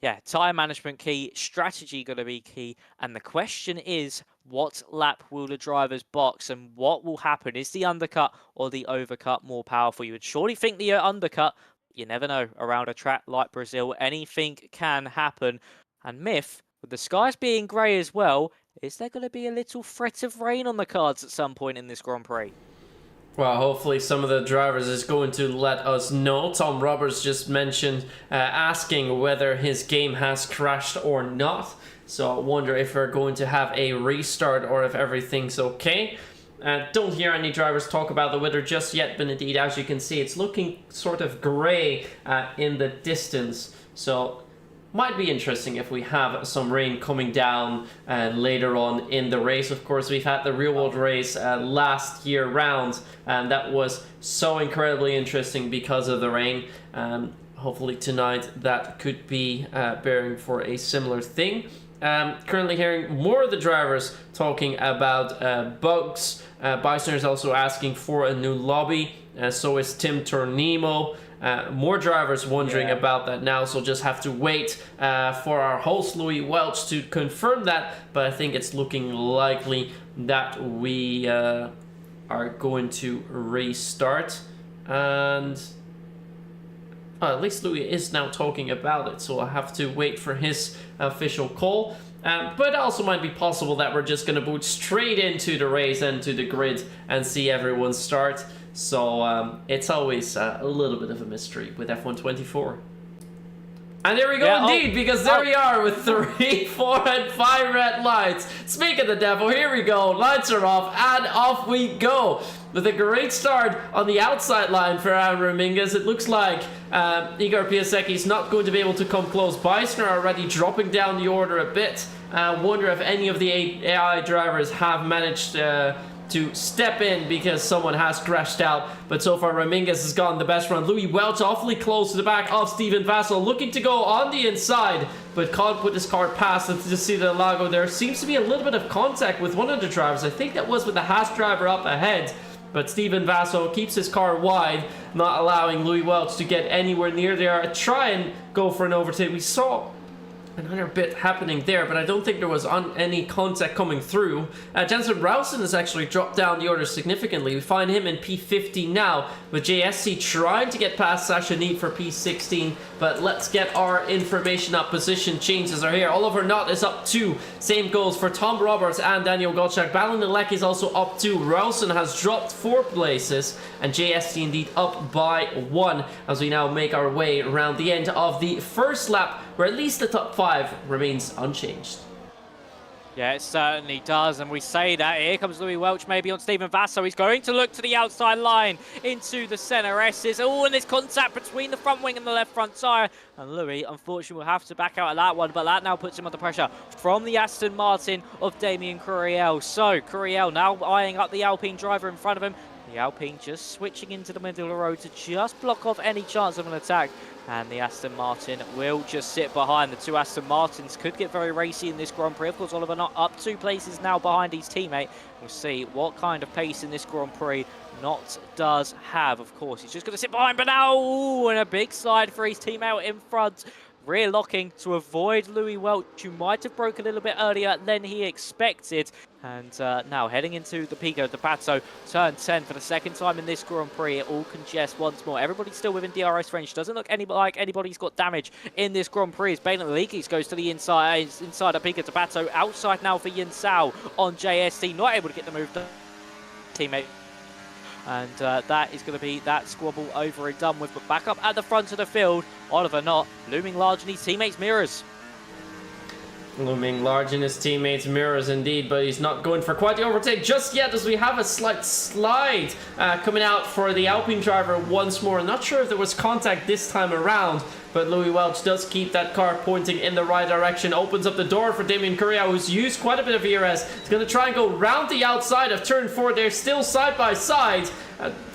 yeah, time management key, strategy going to be key, and the question is, what lap will the drivers box, and what will happen? Is the undercut or the overcut more powerful? You would surely think the undercut. You never know. Around a track like Brazil, anything can happen. And Myth, with the skies being grey as well, is there going to be a little threat of rain on the cards at some point in this Grand Prix? Well, hopefully some of the drivers is going to let us know. Tom Roberts just mentioned asking whether his game has crashed or not. So I wonder if we're going to have a restart or if everything's okay. Don't hear any drivers talk about the weather just yet, but indeed, as you can see, it's looking sort of grey in the distance. So might be interesting if we have some rain coming down later on in the race. Of course, we've had the real world race last year round, and that was so incredibly interesting because of the rain. Hopefully tonight that could be bearing for a similar thing. Currently hearing more of the drivers talking about bugs. Beisner is also asking for a new lobby. So is Tim Tornimo. More drivers wondering about that now, so just have to wait for our host Louis Welch to confirm that, but I think it's looking likely that we are going to restart, and at least Louis is now talking about it, so I have to wait for his official call. But it also might be possible that we're just going to boot straight into the race and to the grid and see everyone start. So it's always a little bit of a mystery with F124. And there we go indeed, because there we are with 3, 4, and 5 red lights. Speak of the devil, here we go. Lights are off, and off we go. With a great start on the outside line for Aaron Ramingas. It looks like Igor Piasecki is not going to be able to come close. Beisner already dropping down the order a bit. I wonder if any of the AI drivers have managed to step in because someone has crashed out, but so far Ramingas has gotten the best run. Louis Welch awfully close to the back of Steven Vassell, looking to go on the inside, but can't put his car past it to see the Lago. There seems to be a little bit of contact with one of the drivers. I think that was with the Haas driver up ahead, but Steven Vassell keeps his car wide, not allowing Louis Welch to get anywhere near there. Try and go for an overtake. We saw Another bit happening there, but I don't think there was any contact coming through. Jensen Rowson has actually dropped down the order significantly. We find him in P15 now, with JSC trying to get past Sasha Neat for P16, but let's get our information up. Position changes are here. Oliver Knott is up 2. Same goes for Tom Roberts and Daniel Gottschalk. Balinalek is also up 2. Rowson has dropped 4 places, and JSC indeed up by 1 as we now make our way around the end of the first lap, where at least the top 5 remains unchanged. Yeah, it certainly does, and we say that. Here comes Louis Welch, maybe on Stephen Vasso. He's going to look to the outside line into the centre S's. Oh, and there's contact between the front wing and the left front tyre. And Louis, unfortunately, will have to back out of that one, but that now puts him under pressure from the Aston Martin of Damien Couriel. So, Couriel now eyeing up the Alpine driver in front of him. The Alpine just switching into the middle of the road to just block off any chance of an attack. And the Aston Martin will just sit behind. The 2 Aston Martins could get very racy in this Grand Prix. Of course, Oliver Knott up 2 places now behind his teammate. We'll see what kind of pace in this Grand Prix Knott does have. Of course, he's just going to sit behind, but now, ooh, and a big slide for his teammate in front. Rear locking to avoid Louis Welch, who might have broke a little bit earlier than he expected. And now heading into the Pico de Pato, turn 10 for the second time in this Grand Prix. It all congests once more. Everybody's still within DRS range. Doesn't look like anybody's got damage in this Grand Prix. As Balin Leakes goes to the inside of Pico de Pato. Outside now for Yin Sao on JST. Not able to get the move done. Teammate. And that is going to be that squabble over and done with. But back up at the front of the field, Oliver Knott looming large in his teammates' mirrors. Looming large in his teammates' mirrors indeed, but he's not going for quite the overtake just yet, as we have a slight slide coming out for the Alpine driver once more. Not sure if there was contact this time around, but Louis Welch does keep that car pointing in the right direction. Opens up the door for Damien Couriel, who's used quite a bit of ERS. He's going to try and go round the outside of turn 4. They're still side by side,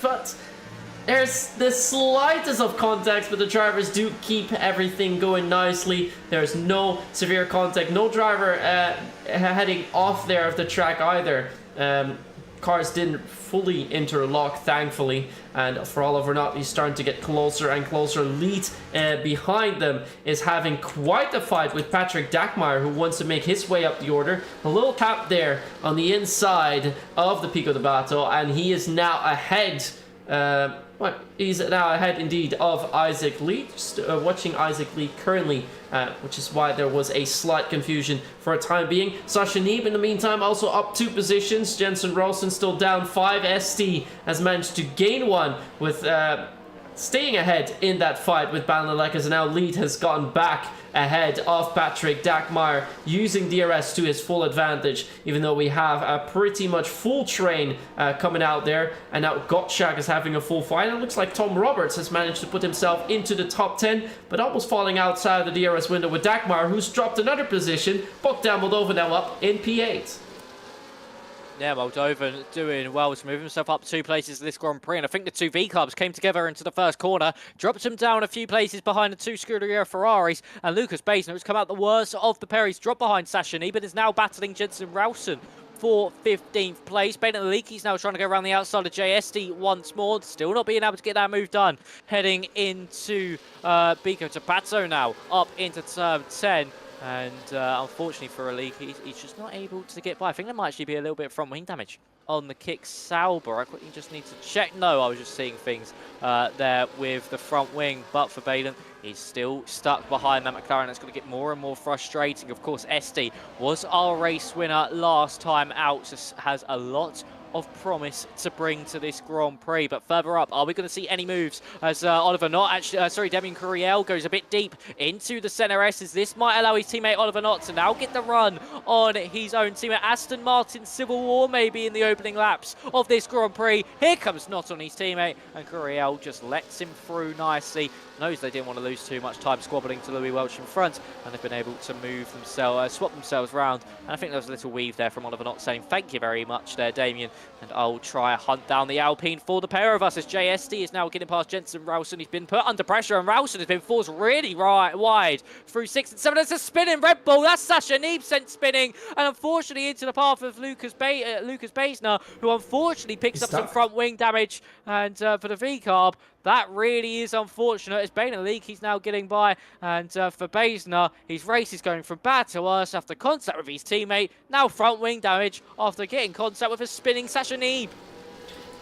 but there's the slightest of contact, but the drivers do keep everything going nicely. There's no severe contact. No driver heading off there of the track either. Cars didn't fully interlock, thankfully. And for Oliver Knott, he's starting to get closer and closer. Lead behind them is having quite a fight with Patrick Dackmeyer, who wants to make his way up the order. A little tap there on the inside of the Pico de Bato, and he is now ahead. He's now ahead indeed of Isaac Lee. Just watching Isaac Lee currently, which is why there was a slight confusion for a time being. Sasha Neeb in the meantime also up 2 positions. Jensen Rowson still down 5. ST has managed to gain 1 with staying ahead in that fight with Balinalek, as now Lead has gotten back ahead of Patrick Dackmeyer, using DRS to his full advantage, even though we have a pretty much full train coming out there. And now Gottschalk is having a full fight. It looks like Tom Roberts has managed to put himself into the top 10, but almost falling outside of the DRS window with Dackmeyer, who's dropped another position. Bogdan Moldova now up in P8. Yeah, Moldova doing well to move himself up 2 places in this Grand Prix, and I think the 2 V-Cubs came together into the first corner, dropped him down a few places behind the 2 Scuderia Ferraris, and Lucas Baisner, who's come out the worst of the pair. He's dropped behind Sasha Nee, but is now battling Jensen Rowson for 15th place. Baden Leakey's now trying to go around the outside of JSD once more, still not being able to get that move done. Heading into Pico de Pato now, up into turn 10. And unfortunately for Aliki, he's just not able to get by. I think there might actually be a little bit of front wing damage on the kick Sauber. I quickly just need to check. No, I was just seeing things there with the front wing. But for Baden, he's still stuck behind that McLaren. It's going to get more and more frustrating. Of course, SD was our race winner last time out. Just has a lot of promise to bring to this Grand Prix. But further up, are we going to see any moves as Oliver Knott, actually, Damien Couriel goes a bit deep into the centre S's. This might allow his teammate Oliver Knott to now get the run on his own teammate. Aston Martin Civil War maybe in the opening laps of this Grand Prix. Here comes Knott on his teammate, and Couriel just lets him through nicely. Knows they didn't want to lose too much time squabbling to Louis Welch in front, and they've been able to move themselves, swap themselves around. And I think there was a little weave there from Oliver Knott saying thank you very much there, Damien. And I'll try a hunt down the Alpine for the pair of us, as JSD is now getting past Jensen Rowson. He's been put under pressure, and Rowson has been forced really wide through 6 and 7. There's a spinning Red Bull. That's Sasha Neeb sent spinning, and unfortunately into the path of Lucas Baisner, who unfortunately picks up some front wing damage. And for the V-Carb, That really is unfortunate as Baden Leakey's now getting by. And for Basner, his race is going from bad to worse after contact with his teammate. Now front wing damage after getting contact with a spinning Sasha Neeb.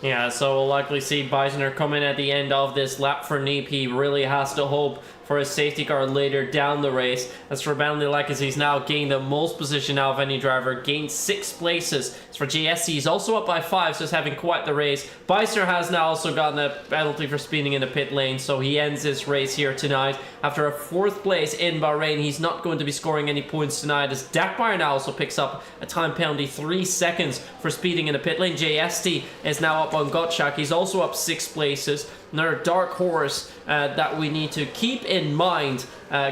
Yeah, so we'll likely see Beisner come in at the end of this lap for Neep. He really has to hope for a safety car later down the race. As for Bentley Lekas, he's now gained the most position out of any driver, gained 6 places. As for JSC, he's also up by 5, so he's having quite the race. Beisner has now also gotten a penalty for speeding in the pit lane, so he ends his race here tonight. After a 4th place in Bahrain, he's not going to be scoring any points tonight, as Dakmeyer now also picks up a time penalty, 3 seconds for speeding in the pit lane. JST is now up on Gottschalk. He's also up 6 places. Another dark horse that we need to keep in mind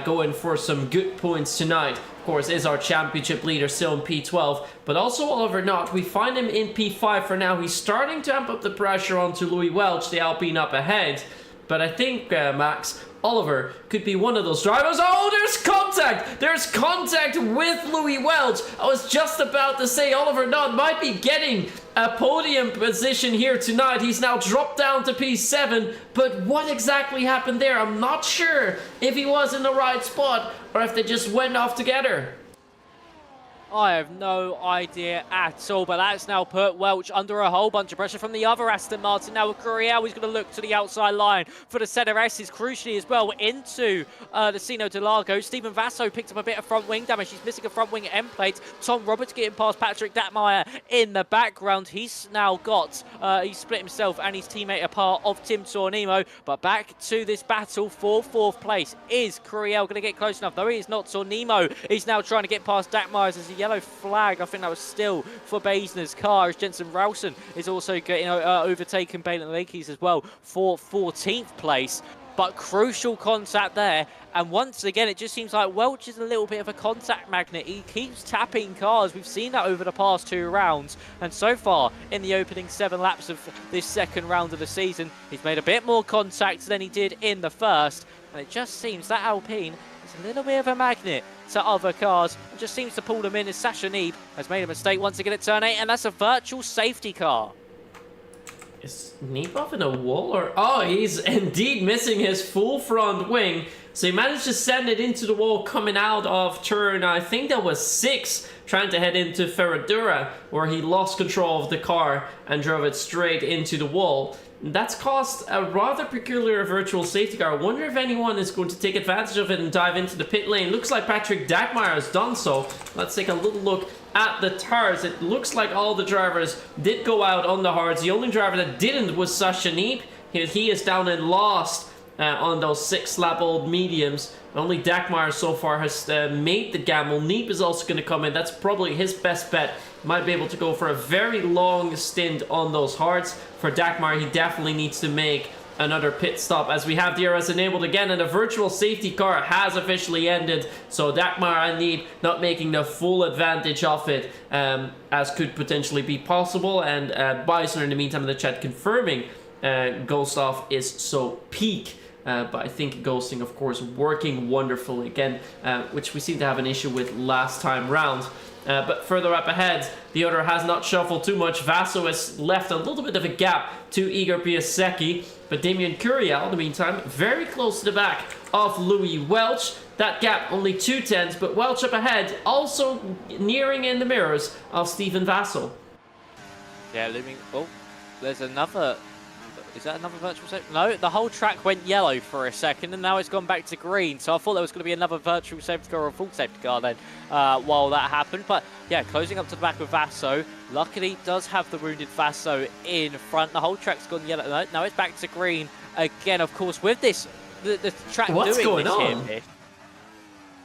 going for some good points tonight, of course, is our championship leader still in P12, but also Oliver Knott. We find him in P5 for now. He's starting to amp up the pressure onto Louis Welch, the Alpine up ahead, but I think, Max, Oliver could be one of those drivers. Oh, there's contact! There's contact with Louis Welch. I was just about to say Oliver Knott might be getting a podium position here tonight. He's now dropped down to P7, but what exactly happened there? I'm not sure if he was in the right spot or if they just went off together. I have no idea at all, but that's now put Welch under a whole bunch of pressure from the other Aston Martin. Now with Curiel, he's going to look to the outside line for the center S's, crucially as well, into the Sino de Largo. Stephen Vasso picked up a bit of front wing damage. He's missing a front wing end plate. Tom Roberts getting past Patrick Datmeyer in the background. He's now got, he's split himself and his teammate apart of Tim Tornimo. But back to this battle for 4th place. Is Curiel going to get close enough? Though he is not. Tornimo is now trying to get past Datmeyer as he yellow flag. I think that was still for Basner's car, as Jensen Rowson is also getting overtaken Balin Lakey's as well for 14th place. But crucial contact there, and once again it just seems like Welch is a little bit of a contact magnet. He keeps tapping cars. We've seen that over the past 2 rounds, and so far in the opening 7 laps of this 2nd round of the season, he's made a bit more contact than he did in the first, and it just seems that Alpine is a little bit of a magnet to other cars and just seems to pull them in, as Sasha Neeb has made a mistake once again at turn 8, and that's a virtual safety car. Is Neeb off in a wall, or... Oh, he's indeed missing his full front wing. So he managed to send it into the wall coming out of turn, I think that was 6, trying to head into Ferradura, where he lost control of the car and drove it straight into the wall. That's caused a rather peculiar virtual safety car. I wonder if anyone is going to take advantage of it and dive into the pit lane. Looks like Patrick Dakmeyer has done so. Let's take a little look at the tires. It looks like all the drivers did go out on the hards. The only driver that didn't was Sasha Neeb. He is down and lost on those 6-lap-old mediums. Only Dakmeyer so far has made the gamble. Neeb is also going to come in. That's probably his best bet. Might be able to go for a very long stint on those hards. For Dakmeyer, he definitely needs to make another pit stop, as we have DRS enabled again, and the virtual safety car has officially ended. So Dakmeyer and Neeb not making the full advantage of it, as could potentially be possible. And Beisner in the meantime in the chat confirming Ghost off is so peak. But I think ghosting, of course, working wonderfully again, which we seem to have an issue with last time round. But further up ahead, the order has not shuffled too much. Vasso has left a little bit of a gap to Igor Piasecki, but Damien Curiel, in the meantime, very close to the back of Louis Welch. That gap only 2/10, but Welch up ahead, also nearing in the mirrors of Stephen Vasso. Yeah, looming. Oh, there's another. Is that another virtual safety? No, the whole track went yellow for a second, and now it's gone back to green. So I thought there was going to be another virtual safety car or a full safety car then while that happened. But yeah, closing up to the back of Vasso. Luckily, does have the wounded Vasso in front. The whole track's gone yellow. No, now it's back to green again, of course, with this, the track What's doing going this on? here.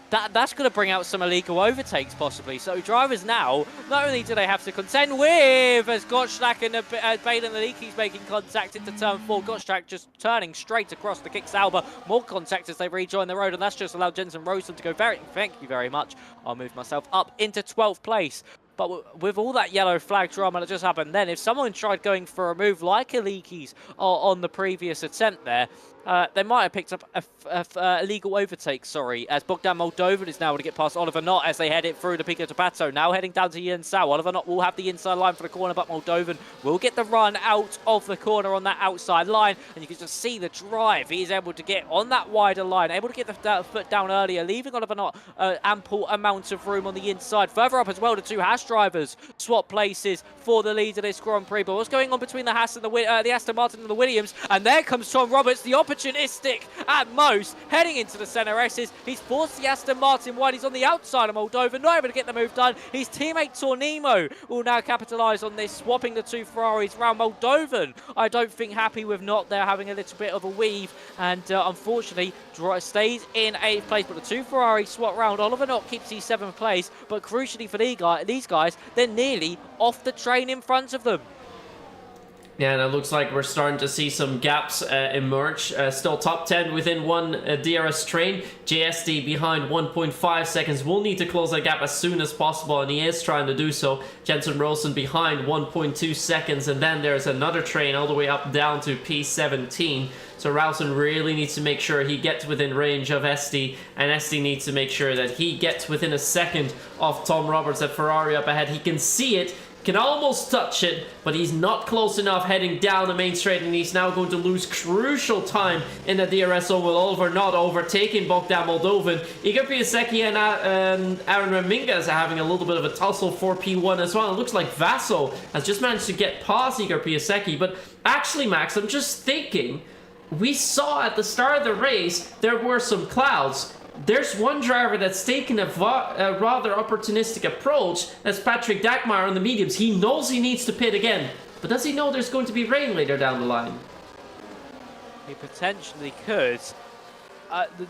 That's going to bring out some illegal overtakes, possibly. So drivers now, not only do they have to contend with, as Gottschalk and Baden Leakey's making contact into turn 4, Gottschalk just turning straight across the kick Sauber. More contact as they rejoin the road, and that's just allowed Jensen Rosen to go thank you very much. I'll move myself up into 12th place. But with all that yellow flag drama that just happened then, if someone tried going for a move like a Leakey's on the previous attempt there, they might have picked up a illegal overtake, sorry, as Bogdan Moldovan is now able to get past Oliver Knott as they head it through the Pico de Pato. Now heading down to Yen Sao. Oliver Knott will have the inside line for the corner, but Moldovan will get the run out of the corner on that outside line, and you can just see the drive. He is able to get on that wider line, able to get the foot down earlier, leaving Oliver Knott ample amount of room on the inside. Further up as well, the two Haas drivers swap places for the lead of this Grand Prix. But what's going on between the Haas and the Aston Martin and the Williams? And there comes Tom Roberts, the opportunistic at most, heading into the centre S's. He's forced the Aston Martin wide. He's on the outside of Moldova, not able to get the move done. His teammate Tornimo will now capitalise on this, swapping the two Ferraris around. Moldovan, I don't think happy with not there, having a little bit of a weave, and unfortunately stays in 8th place. But the two Ferraris swap round. Oliver Knott keeps his 7th place, but crucially for these guys, they're nearly off the train in front of them. Yeah, and it looks like we're starting to see some gaps emerge. Still top 10 within one DRS train. JSD behind 1.5 seconds. Will need to close that gap as soon as possible, and he is trying to do so. Jensen Rosen behind 1.2 seconds, and then there's another train all the way up down to P17. So Rowson really needs to make sure he gets within range of SD, and SD needs to make sure that he gets within a second of Tom Roberts at Ferrari up ahead. He can see it, can almost touch it, but he's not close enough heading down the main straight, and he's now going to lose crucial time in the DRS zone with Oliver Knott overtaking Bogdan Moldovan. Igor Piasecki and Aaron Raminguez are having a little bit of a tussle for P1 as well. It looks like Vaso has just managed to get past Igor Piasecki, but actually, Max, I'm just thinking, we saw at the start of the race there were some clouds. There's one driver that's taken a rather opportunistic approach. That's Patrick Dagmar on the mediums. He knows he needs to pit again, but does he know there's going to be rain later down the line? He potentially could.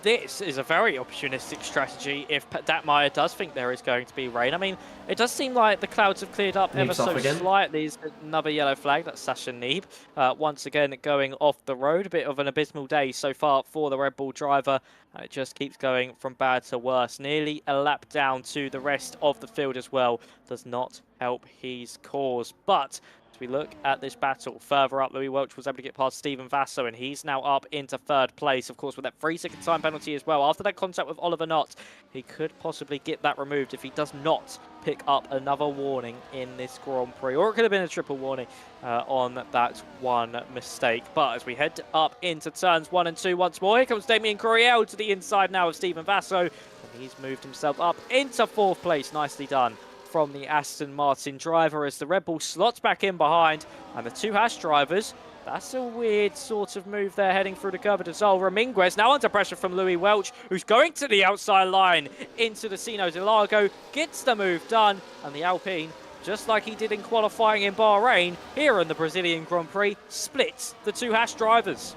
This is a very opportunistic strategy if Datmire does think there is going to be rain. I mean, it does seem like the clouds have cleared up ever so slightly. There's another yellow flag, that's Sasha Neeb. Once again, going off the road. A bit of an abysmal day so far for the Red Bull driver. It just keeps going from bad to worse. Nearly a lap down to the rest of the field as well. Does not help his cause. But as we look at this battle, further up, Louis Welch was able to get past Stephen Vasso, and he's now up into 3rd place, of course, with that 3-second time penalty as well. After that contact with Oliver Knott, he could possibly get that removed if he does not pick up another warning in this Grand Prix, or it could have been a triple warning on that one mistake. But as we head up into turns 1 and 2 once more, here comes Damien Couriel to the inside now of Stephen Vasso, and he's moved himself up into 4th place. Nicely done from the Aston Martin driver as the Red Bull slots back in behind, and the two Haas drivers, that's a weird sort of move there heading through the curve of Sol. Raminguez now under pressure from Louis Welch, who's going to the outside line into the Sino de Largo, gets the move done, and the Alpine, just like he did in qualifying in Bahrain, here in the Brazilian Grand Prix, splits the two Haas drivers.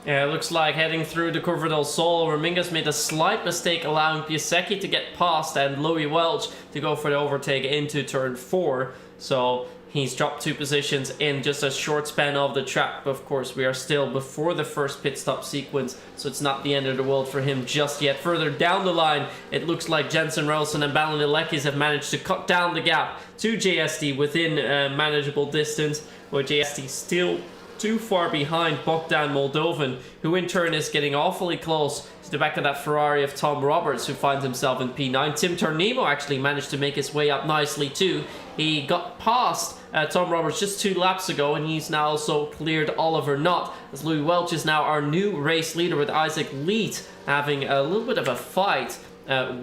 Yeah, it looks like heading through the Curva del Sol, Raminguez made a slight mistake allowing Piasecki to get past and Louis Welch to go for the overtake into turn 4. So he's dropped 2 positions in just a short span of the track. Of course, we are still before the first pit stop sequence, so it's not the end of the world for him just yet. Further down the line, it looks like Jensen Rosen and Balin Lekis have managed to cut down the gap to JSD within manageable distance, where JSD still too far behind Bogdan Moldovan, who in turn is getting awfully close to the back of that Ferrari of Tom Roberts, who finds himself in P9. Tim Tornimo actually managed to make his way up nicely too. He got past Tom Roberts just 2 laps ago, and he's now also cleared Oliver Knott, as Louis Welch is now our new race leader, with Isaac Leet having a little bit of a fight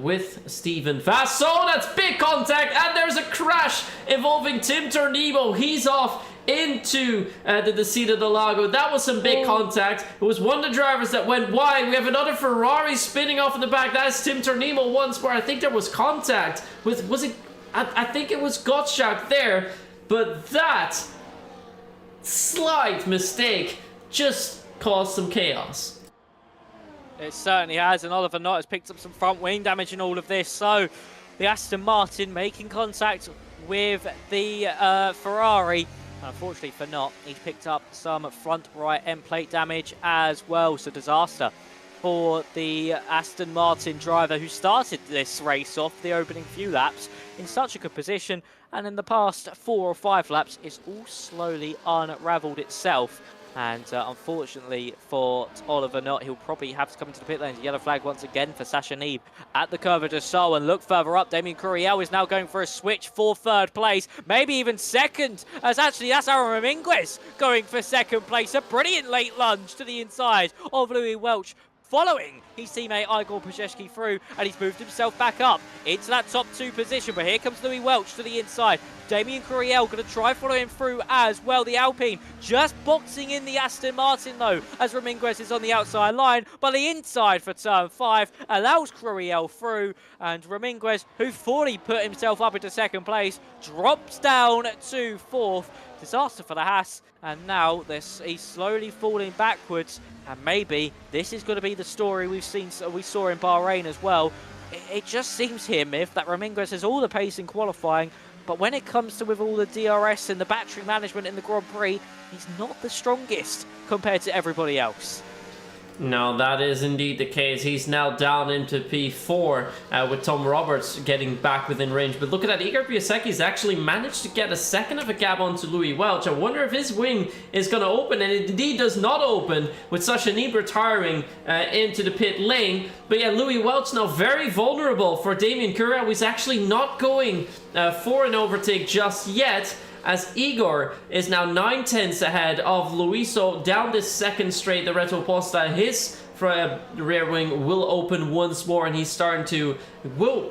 with Stephen Vasso. That's big contact, and there's a crash involving Tim Tornimo. He's off into the Descida del Lago. That was some big contact. It was one of the drivers that went wide. We have another Ferrari spinning off in the back. That is Tim Tornimo once where I think there was contact with, was it, I think it was Gottschalk there, but that slight mistake just caused some chaos. It certainly has, and Oliver Knott has picked up some front wing damage in all of this. So the Aston Martin making contact with the Ferrari. Unfortunately for Knott, he's picked up some front right end plate damage as well. So disaster for the Aston Martin driver who started this race off the opening few laps in such a good position, and in the past 4 or 5 laps it's all slowly unravelled itself. And unfortunately for Oliver Knott, he'll probably have to come into the pit lane. Yellow flag once again for Sasha Neeb at the curve of Dassault. And look further up, Damien Couriel is now going for a switch for third place, maybe even second. As actually, that's Aaron Raminguez going for second place. A brilliant late lunge to the inside of Louis Welch, following his teammate Igor Pazeshki through, and he's moved himself back up into that top 2 position. But here comes Louis Welch to the inside. Damien Couriel going to try follow him through as well. The Alpine just boxing in the Aston Martin though, as Raminguez is on the outside line, but the inside for turn 5 allows Couriel through, and Raminguez, who thought he put himself up into second place, drops down to 4th. Disaster for the Haas, and now he's slowly falling backwards, and maybe this is going to be the story we saw in Bahrain as well. It just seems here, Myth, that Raminguez has all the pace in qualifying, but when it comes to with all the DRS and the battery management in the Grand Prix, he's not the strongest compared to everybody else. No, that is indeed the case. He's now down into P4 with Tom Roberts getting back within range. But look at that, Igor Piaseki's actually managed to get a second of a gap onto Louis Welch. I wonder if his wing is going to open, and it indeed does not open, with Sasha Neeb retiring into the pit lane. But yeah, Louis Welch now very vulnerable for Damien Couriel, who's actually not going for an overtake just yet, as Igor is now 9/10 ahead of Louis. So down this second straight, the Reto Posta, his rear wing will open once more, and he's starting to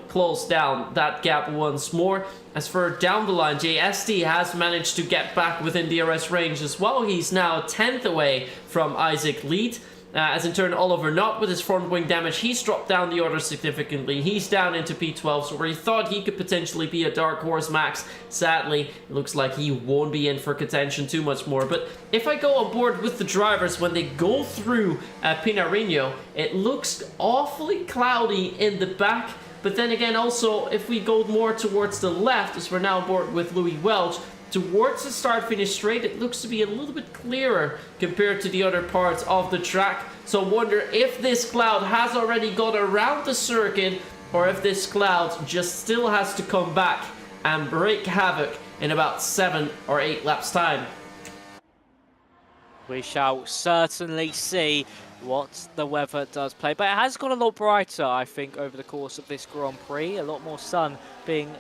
close down that gap once more. As for down the line, JST has managed to get back within DRS range as well. He's now 10th away from Isaac Lead. As in turn, Oliver Knott with his front wing damage, he's dropped down the order significantly. He's down into P12, so where he thought he could potentially be a dark horse max, sadly, it looks like he won't be in for contention too much more. But if I go on board with the drivers, when they go through Pinarino, it looks awfully cloudy in the back. But then again, also, if we go more towards the left, as we're now on board with Louis Welch, towards the start-finish straight, it looks to be a little bit clearer compared to the other parts of the track. So I wonder if this cloud has already got around the circuit, or if this cloud just still has to come back and wreak havoc in about 7 or 8 laps time. We shall certainly see what the weather does play, but it has got a lot brighter, I think, over the course of this Grand Prix. A lot more sun being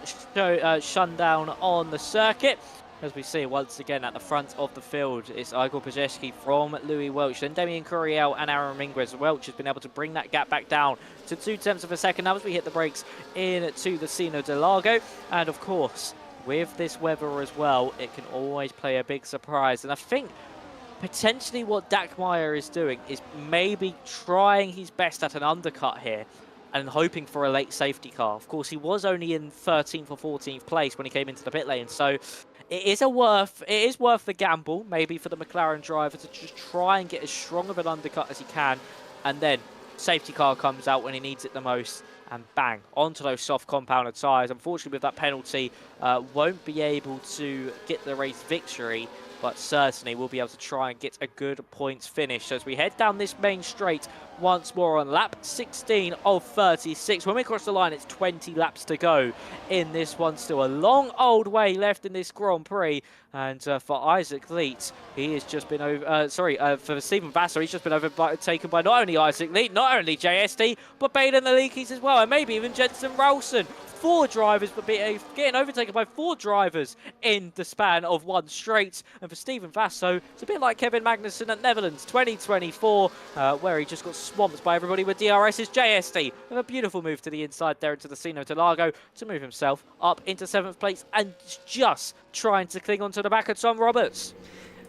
shunned down on the circuit. As we see once again at the front of the field, it's Igor Pazeshki from Louis Welch, then Damien Couriel and Aaron Raminguez. Welch has been able to bring that gap back down to 0.2 of a second now as we hit the brakes into the Sino de Largo. And of course, with this weather as well, it can always play a big surprise. And I think potentially what Dak Meyer is doing is maybe trying his best at an undercut here and hoping for a late safety car. Of course, he was only in 13th or 14th place when he came into the pit lane, so it is worth the gamble, maybe for the McLaren driver, to just try and get as strong of an undercut as he can, and then safety car comes out when he needs it the most, and bang, onto those soft compounded tyres. Unfortunately, with that penalty, won't be able to get the race victory, but certainly we'll be able to try and get a good points finish. So as we head down this main straight once more on lap 16 of 36. When we cross the line, it's 20 laps to go in this one. Still a long old way left in this Grand Prix. And for Isaac Leet, he has just been over... for Stephen Vassar, he's just been overtaken by not only Isaac Leet, not only JST, but Baden Alikis as well, and maybe even Jensen Ralston. 4 drivers, but getting overtaken by 4 drivers in the span of one straight. And for Stephen Vasso, it's a bit like Kevin Magnussen at Netherlands 2024, where he just got swamped by everybody with DRS's JST. With a beautiful move to the inside there into the Sino de Largo to move himself up into 7th place and just trying to cling onto the back of Tom Roberts.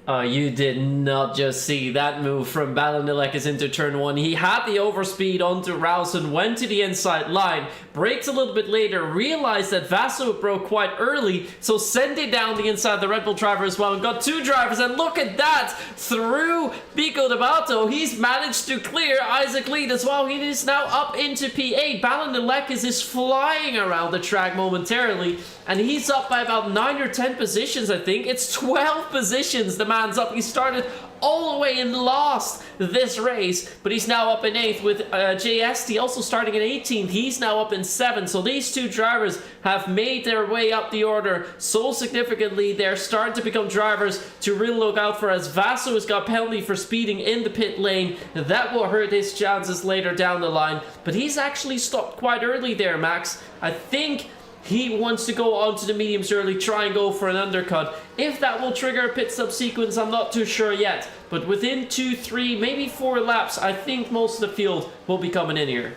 You did not just see that move from Balanilekis into turn 1. He had the overspeed onto Ralston, went to the inside line, braked a little bit later, realized that Vasso broke quite early, so sent it down the inside of the Red Bull driver as well, and got 2 drivers, and look at that! Through Pico de Bato, he's managed to clear Isaac Lead as well. He is now up into P8. Balanilekis is flying around the track momentarily, and he's up by about 9 or 10 positions, I think. It's 12 positions the man's up. He started all the way and lost this race, but he's now up in 8th with JST also starting in 18th. He's now up in 7th, so these two drivers have made their way up the order so significantly. They're starting to become drivers to really look out for, as Vaso has got penalty for speeding in the pit lane. That will hurt his chances later down the line, but he's actually stopped quite early there, Max. I think he wants to go onto the mediums early, try and go for an undercut. If that will trigger a pit stop sequence, I'm not too sure yet. But within 2, 3, maybe 4 laps, I think most of the field will be coming in here.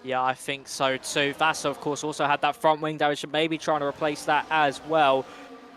Yeah, I think so too. Vaso, of course, also had that front wing damage, maybe trying to replace that as well.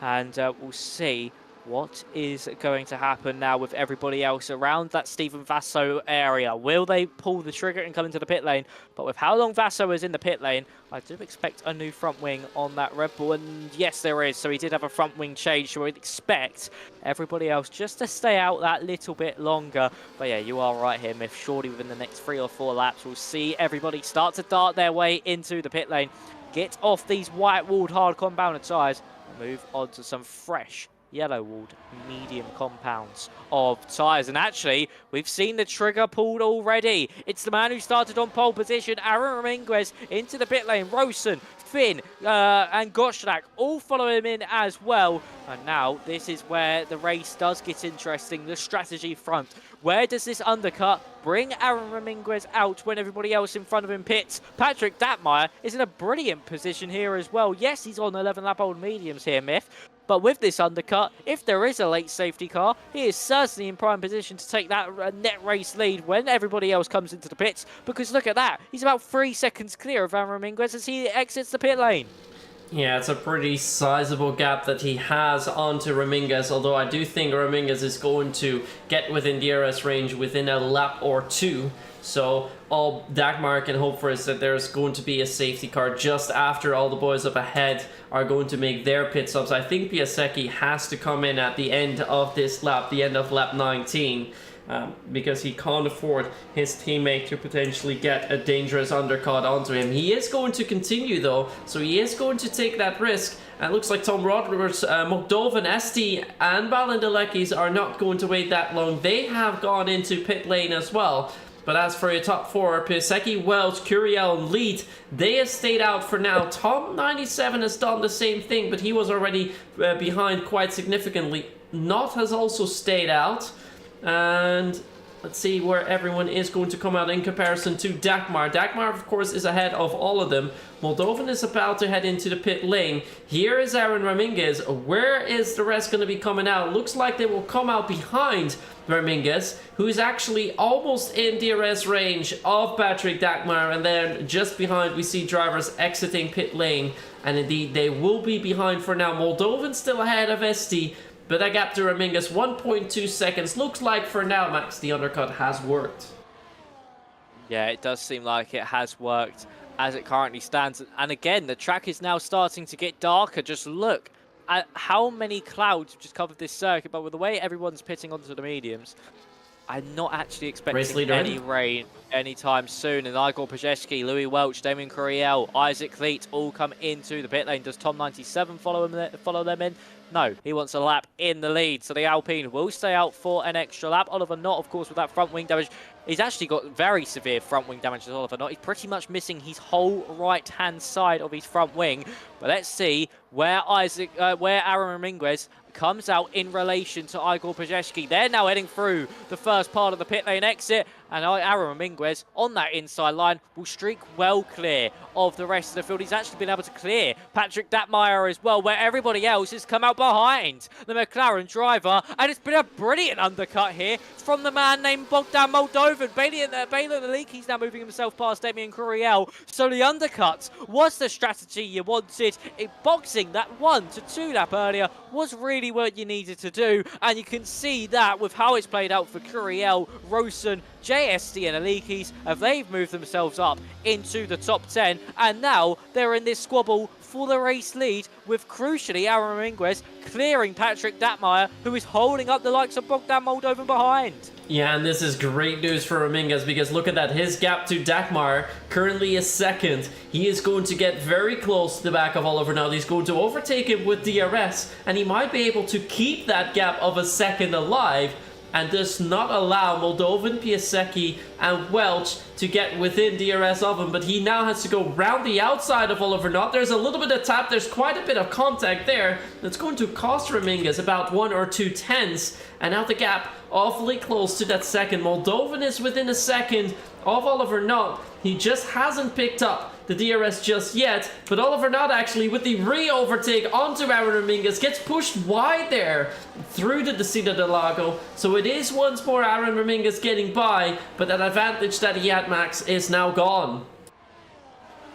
And we'll see what is going to happen now with everybody else around that Stephen Vaso area. Will they pull the trigger and come into the pit lane? But with how long Vaso is in the pit lane, I do expect a new front wing on that Red Bull. And yes, there is. So he did have a front wing change. So we'd expect everybody else just to stay out that little bit longer. But yeah, you are right here, Myth. Surely within the next 3 or 4 laps, we'll see everybody start to dart their way into the pit lane, get off these white-walled hard compounded tyres, and move on to some fresh yellow-walled medium compounds of tyres. And actually, we've seen the trigger pulled already. It's the man who started on pole position, Aaron Ramirez, into the pit lane. Rosen, Finn, and Gottschalk all follow him in as well. And now this is where the race does get interesting. The strategy front. Where does this undercut bring Aaron Ramirez out when everybody else in front of him pits? Patrick Datmeyer is in a brilliant position here as well. Yes, he's on 11-lap-old mediums here, Myth. But with this undercut, if there is a late safety car, he is certainly in prime position to take that net race lead when everybody else comes into the pits. Because look at that, he's about 3 seconds clear of Aaron Ramirez as he exits the pit lane. Yeah, it's a pretty sizable gap that he has onto Ramirez, although I do think Ramirez is going to get within DRS range within a lap or 2. So all Dagmar can hope for is that there's going to be a safety car just after all the boys up ahead are going to make their pit stops. I think Piasecki has to come in at the end of this lap, the end of lap 19, because he can't afford his teammate to potentially get a dangerous undercut onto him. He is going to continue though, so he is going to take that risk. And it looks like Tom Roberts, Moldovan, ST and Valendelekis are not going to wait that long. They have gone into pit lane as well. But as for your top 4, Piasecki, Welch, Curiel, and Lead, they have stayed out for now. Tom 97 has done the same thing, but he was already behind quite significantly. Knott has also stayed out. And let's see where everyone is going to come out in comparison to Dagmar. Dagmar, of course, is ahead of all of them. Moldovan is about to head into the pit lane. Here is Aaron Ramirez. Where is the rest going to be coming out? Looks like they will come out behind Ramirez, who is actually almost in DRS range of Patrick Dagmar. And then just behind, we see drivers exiting pit lane. And indeed, they will be behind for now. Moldovan still ahead of ST. But that gap to Ramirez, 1.2 seconds. Looks like for now, Max, the undercut has worked. Yeah, it does seem like it has worked as it currently stands. And again, the track is now starting to get darker. Just look at how many clouds have just covered this circuit. But with the way everyone's pitting onto the mediums, I'm not actually expecting any rain anytime soon. And Igor Pajewski, Louis Welch, Damien Curiel, Isaac Leet all come into the pit lane. Does Tom 97 follow them in? No, he wants a lap in the lead. So the Alpine will stay out for an extra lap. Oliver Knott, of course, with that front wing damage. He's actually got very severe front wing damage as Oliver Knott. He's pretty much missing his whole right-hand side of his front wing. But let's see where Aaron Ramirez comes out in relation to Igor Pajewski. They're now heading through the first part of the pit lane exit, and Aaron Ramirez on that inside line will streak well clear of the rest of the field. He's actually been able to clear Patrick Datmeyer as well, where everybody else has come out behind the McLaren driver, and it's been a brilliant undercut here from the man named Bogdan Moldovan. Balin Aliki now moving himself past Damien Curiel. So the undercut was the strategy you wanted. In boxing, that 1 to 2 lap earlier was really what you needed to do, and you can see that with how it's played out for Curiel, Rosen, JST and Alikis, they've moved themselves up into the top 10, and now they're in this squabble for the race lead, with crucially Aaron Minguez clearing Patrick Datmeyer, who is holding up the likes of Bogdan Moldovan behind. Yeah, and this is great news for Ramingas because look at that. His gap to Dagmar currently is second. He is going to get very close to the back of Oliver now. He's going to overtake him with DRS, and he might be able to keep that gap of a second alive and does not allow Moldovan, Piasecki, and Welch to get within DRS of him, but he now has to go round the outside of Oliver Knott. There's a little bit of tap, there's quite a bit of contact there. That's going to cost Ramingas about 1 or 2 tenths, and now the gap awfully close to that second. Moldovan is within a second of Oliver Knott. He just hasn't picked up the DRS just yet, but Oliver Knott actually with the re-overtake onto Aaron Ramingas gets pushed wide there through the Descida del Lago. So it is once more Aaron Ramingas getting by, but that advantage that he had, Max, is now gone.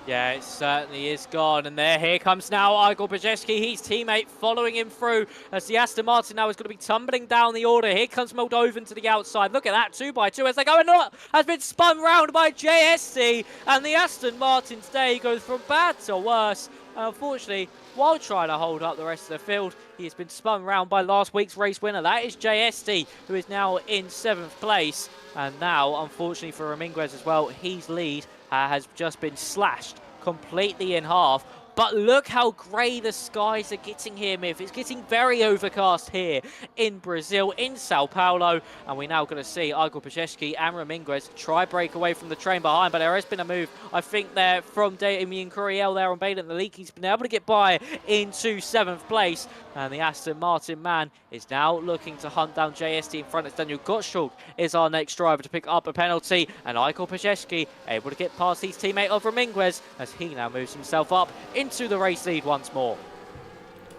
Yeah, it certainly is gone. And here comes now Igor Brzezinski, his teammate, following him through as the Aston Martin now is going to be tumbling down the order. Here comes Moldovan to the outside. Look at that, 2x2 as they go. And not has been spun round by JSC. And the Aston Martin's day goes from bad to worse. Unfortunately, while trying to hold up the rest of the field, he has been spun round by last week's race winner. That is JSD, who is now in 7th place. And now, unfortunately for Raminguez as well, his lead has just been slashed completely in half. But look how grey the skies are getting here, Myth. It's getting very overcast here in Brazil, in Sao Paulo. And we're now going to see Igor Brzezinski and Raminguez try break away from the train behind. But there has been a move, I think, there from Damien Curiel there on Baden. The leak, he's been able to get by into 7th place. And the Aston Martin man is now looking to hunt down JST in front. As Daniel Gottschalk is our next driver to pick up a penalty. And Igor Brzezinski able to get past his teammate of Raminguez as he now moves himself up into the race lead once more.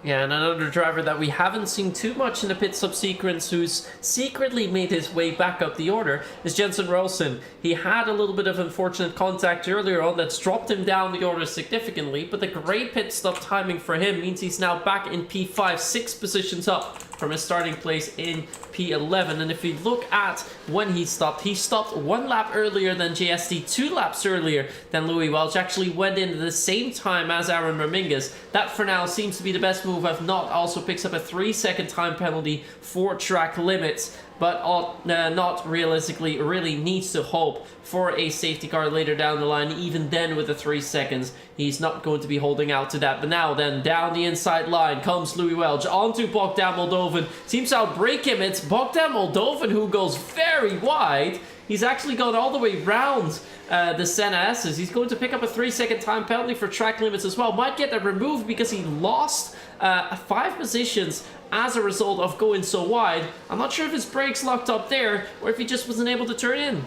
Yeah, and another driver that we haven't seen too much in the pit stop sequence who's secretly made his way back up the order is Jensen Rolson. He had a little bit of unfortunate contact earlier on that's dropped him down the order significantly, but the great pit stop timing for him means he's now back in P5, 6 positions up from his starting place in P11. And if we look at when he stopped 1 lap earlier than JST, 2 laps earlier than Louis Welch, actually went in at the same time as Aaron Ramingas. That for now seems to be the best move. If not, also picks up a 3-second time penalty for track limits, but not realistically really needs to hope for a safety car later down the line. Even then with the 3 seconds, he's not going to be holding out to that. But now then, down the inside line comes Louis Welch onto Bogdan Moldovan. Seems to outbrake him. It's Bogdan Moldovan who goes very wide. He's actually gone all the way round the Senna S's. He's going to pick up a 3-second time penalty for track limits as well. Might get that removed because he lost 5 positions as a result of going so wide. I'm not sure if his brakes locked up there or if he just wasn't able to turn in.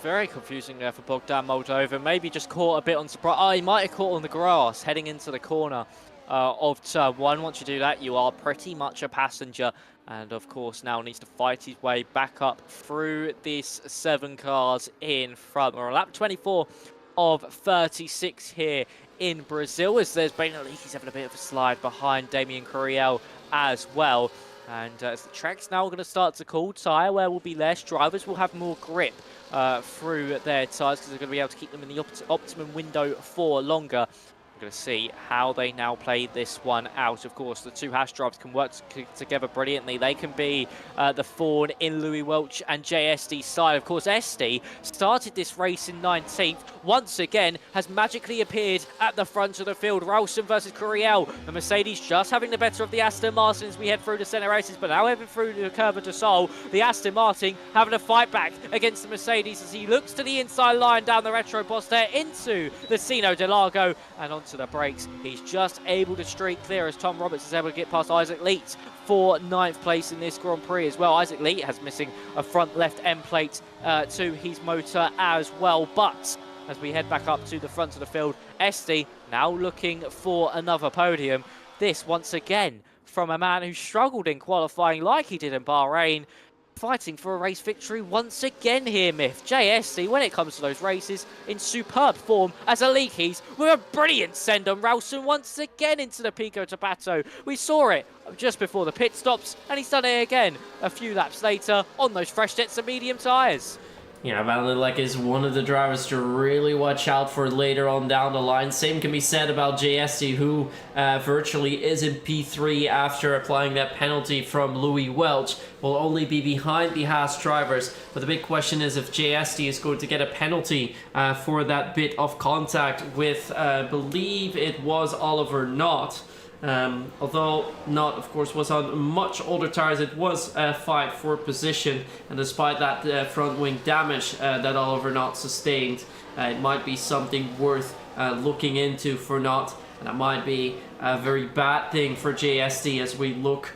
Very confusing there for Bogdan Moldovan. Maybe just caught a bit on surprise. Oh, he might have caught on the grass heading into the corner of turn 1. Once you do that, you are pretty much a passenger. And of course now needs to fight his way back up through these 7 cars in front. We're on lap 24 of 36 here in Brazil, as there's been a leak. He's having a bit of a slide behind Damien Curiel as well. And as the track's now going to start to cool, tyre wear will be less. Drivers will have more grip through their tyres because they're going to be able to keep them in the optimum window for longer. We're going to see how they now play this one out. Of course, the 2 Haas drivers can work together brilliantly. They can be the thorn in Louis Welch and JSD's side. Of course, SD started this race in 19th. Once again, has magically appeared at the front of the field. Ralston versus Curiel. The Mercedes just having the better of the Aston Martin as we head through the centre races, but now heading through the Curva de Sol. The Aston Martin having a fight back against the Mercedes as he looks to the inside line down the retro boss there into the Sino de Largo and on to the brakes. He's just able to streak clear as Tom Roberts is able to get past Isaac Leet for 9th place in this Grand Prix as well. Isaac Leet has missing a front left end plate to his motor as well. But as we head back up to the front of the field, Esti now looking for another podium. This once again from a man who struggled in qualifying like he did in Bahrain. Fighting for a race victory once again here, Myth. JSC, when it comes to those races, in superb form as a Leakies with a brilliant send on Ralston once again into the Pico Tabato. We saw it just before the pit stops, and he's done it again a few laps later on those fresh jets and medium tyres. Yeah, Vanilek is one of the drivers to really watch out for later on down the line. Same can be said about JST, who virtually is in P3 after applying that penalty from Louis Welch. Will only be behind the Haas drivers. But the big question is if JST is going to get a penalty for that bit of contact with, I believe it was Oliver Knott. Although Knott, of course, was on much older tires, it was a fight for position, and despite that front wing damage that Oliver Knott sustained, it might be something worth looking into for Knott, and that might be a very bad thing for JST as we look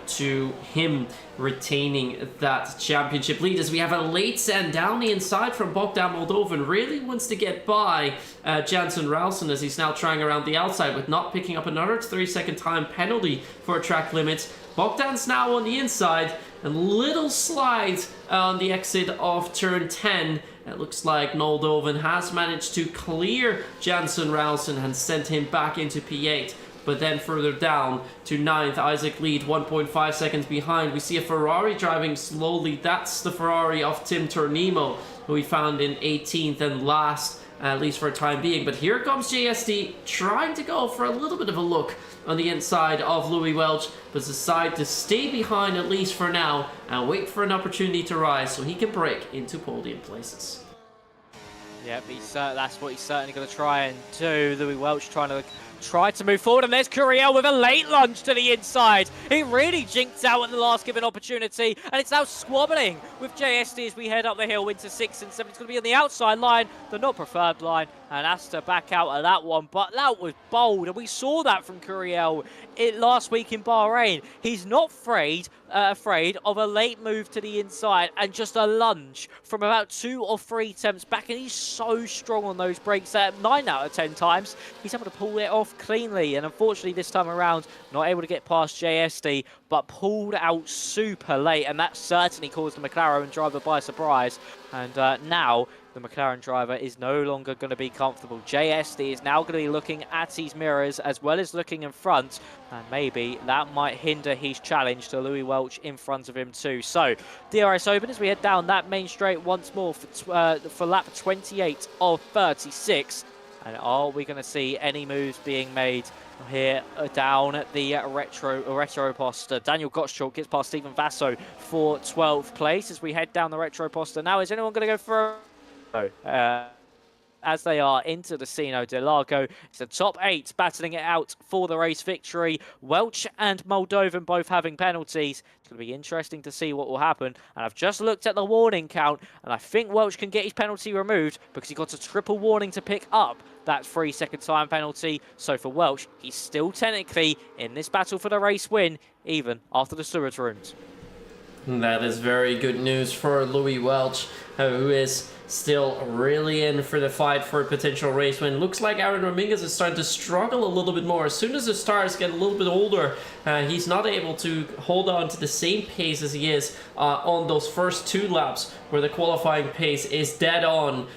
to him retaining that championship lead, as we have a late send down the inside from Bogdan Moldovan. Really wants to get by Jansen Ralston as he's now trying around the outside with not picking up another 3-second time penalty for track limits. Bogdan's now on the inside, and little slide on the exit of turn 10. It looks like Moldovan has managed to clear Jansen Ralston and sent him back into P8. But then further down to 9th, Isaac Lead 1.5 seconds behind. We see a Ferrari driving slowly. That's the Ferrari of Tim Tornimo, who we found in 18th and last, at least for a time being. But here comes JST trying to go for a little bit of a look on the inside of Louis Welch, but decide to stay behind at least for now and wait for an opportunity to rise so he can break into podium places. Yep, that's what he's certainly going to try and do. Louis Welch try to move forward, and there's Curiel with a late lunge to the inside. He really jinked out at the last given opportunity, and it's now squabbling with JST as we head up the hill into 6 and 7. It's going to be on the outside line, the not preferred line, and has to back out of that one. But that was bold, and we saw that from Curiel last week in Bahrain. He's not afraid of a late move to the inside and just a lunge from about 2 or 3 attempts back, and he's so strong on those brakes that 9 out of 10 times he's able to pull it off cleanly. And unfortunately this time around not able to get past JST, but pulled out super late, and that certainly caused the McLaren driver by surprise. And now the McLaren driver is no longer going to be comfortable. JST is now going to be looking at his mirrors as well as looking in front, and maybe that might hinder his challenge to Louis Welch in front of him too. So DRS open as we head down that main straight once more for lap 28 of 36. And are we going to see any moves being made here down at the retro poster? Daniel Gottschalk gets past Stephen Vasso for 12th place as we head down the retro poster. Now, is anyone going to go for as they are into the Sino de Largo? It's the top 8 battling it out for the race victory. Welch and Moldovan both having penalties. It's going to be interesting to see what will happen. And I've just looked at the warning count, and I think Welch can get his penalty removed because he got a triple warning to pick up that 3-second time penalty. So for Welch, he's still technically in this battle for the race win, even after the stewards' rooms. That is very good news for Louis Welch, who is still really in for the fight for a potential race win. Looks like Aaron Dominguez is starting to struggle a little bit more. As soon as the stars get a little bit older, he's not able to hold on to the same pace as he is on those first 2 laps, where the qualifying pace is dead on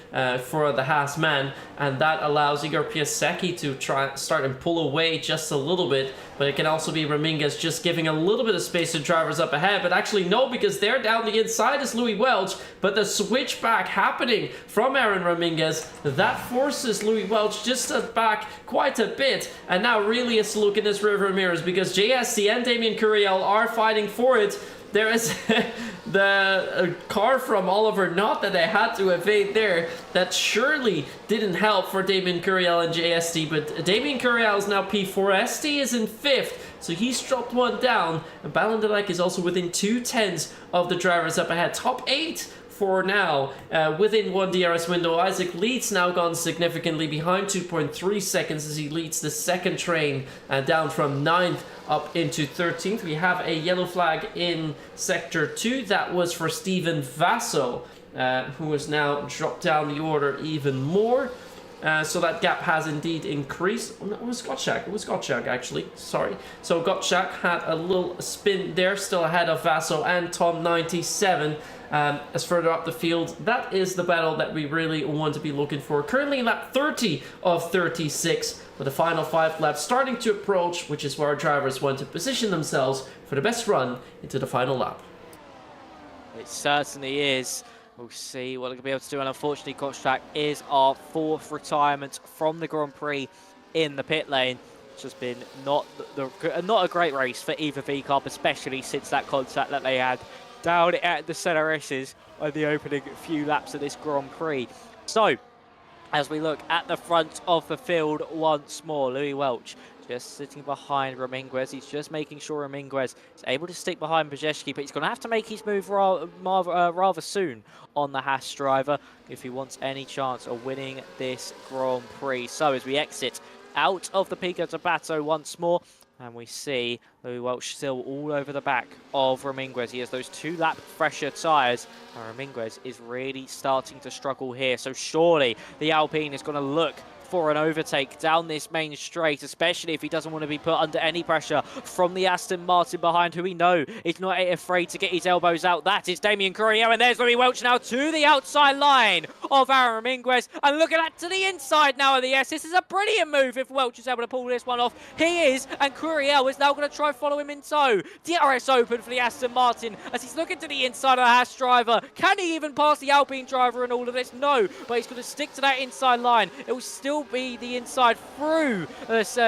for the Haas man, and that allows Igor Piasecki to start and pull away just a little bit. But it can also be Dominguez just giving a little bit of space to drivers up ahead. But actually no, because they're down the inside is Louis Welch, but the switchback happening from Aaron Dominguez, that forces Louis Welch just back quite a bit. And now really is to look in his rearview mirrors, because JST and Damien Curiel are fighting for it. There is the car from Oliver Knott that they had to evade there. That surely didn't help for Damien Curiel and JST, but Damien Curiel is now P4. ST is in 5th, so he's dropped 1 down. And Balandelek is also within 2/10 of the drivers up ahead. Top 8 for now, within 1 DRS window. Isaac Leeds now gone significantly behind, 2.3 seconds as he leads the second train down from 9th up into 13th. We have a yellow flag in sector 2. That was for Stephen Vasso, who has now dropped down the order even more. So that gap has indeed increased. Oh, no, it was Gottschalk. It was Gottschalk, actually. Sorry. So Gottschalk had a little spin there, still ahead of Vasso and Tom 97. As further up the field, that is the battle that we really want to be looking for. Currently lap 30 of 36, with the final 5 laps starting to approach, which is where our drivers want to position themselves for the best run into the final lap. It certainly is. We'll see what they're going to be able to do. And unfortunately, Kochak is our 4th retirement from the Grand Prix in the pit lane. It's just been not a great race for either V-Carb, especially since that contact that they had down at the Cenares's on the opening few laps of this Grand Prix. So, as we look at the front of the field once more, Louis Welch just sitting behind Ramirez. He's just making sure Ramirez is able to stick behind Brzezinski, but he's going to have to make his move rather soon on the Haas driver if he wants any chance of winning this Grand Prix. So as we exit out of the Pico de Pato once more, and we see Louis Welch still all over the back of Ramirez. He has those 2-lap fresher tyres, and Ramirez is really starting to struggle here. So surely the Alpine is going to look for an overtake down this main straight, especially if he doesn't want to be put under any pressure from the Aston Martin behind, who we know is not afraid to get his elbows out. That is Damien Courier, and there's Louis Welch now to the outside line of Aaron Ramirez, and look at that to the inside now of the S. This is a brilliant move if Welch is able to pull this one off. He is, and Courier is now going to try follow him in tow. DRS open for the Aston Martin as he's looking to the inside of the Haas driver. Can he even pass the Alpine driver in all of this? No, but he's going to stick to that inside line. It will still be the inside through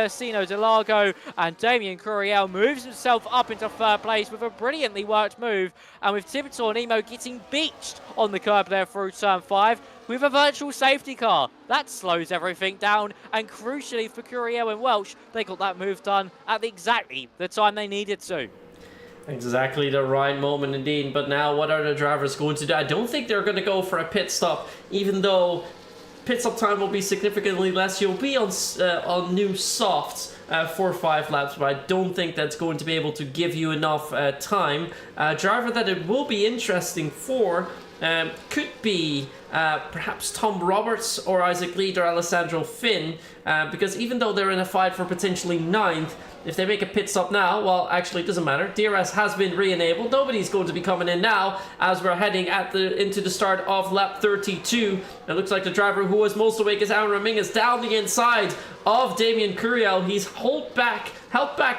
Sino De Largo, and Damien Courier moves himself up into 3rd place with a brilliantly worked move, and with Tipitor and Emo getting beached on the curb there through turn 5 with a virtual safety car. That slows everything down, and crucially for Courier and Welch, they got that move done at exactly the time they needed to. Exactly the right moment indeed, but now what are the drivers going to do? I don't think they're going to go for a pit stop, even though pit stop time will be significantly less. You'll be on new softs for 5 laps, but I don't think that's going to be able to give you enough time. Driver that it will be interesting for could be perhaps Tom Roberts or Isaac Lead or Alessandro Finn, because even though they're in a fight for potentially 9th, if they make a pit stop now, well, actually, it doesn't matter. DRS has been re-enabled. Nobody's going to be coming in now as we're heading into the start of lap 32. It looks like the driver who was most awake is Aaron Ramirez down the inside of Damien Courier. He's held back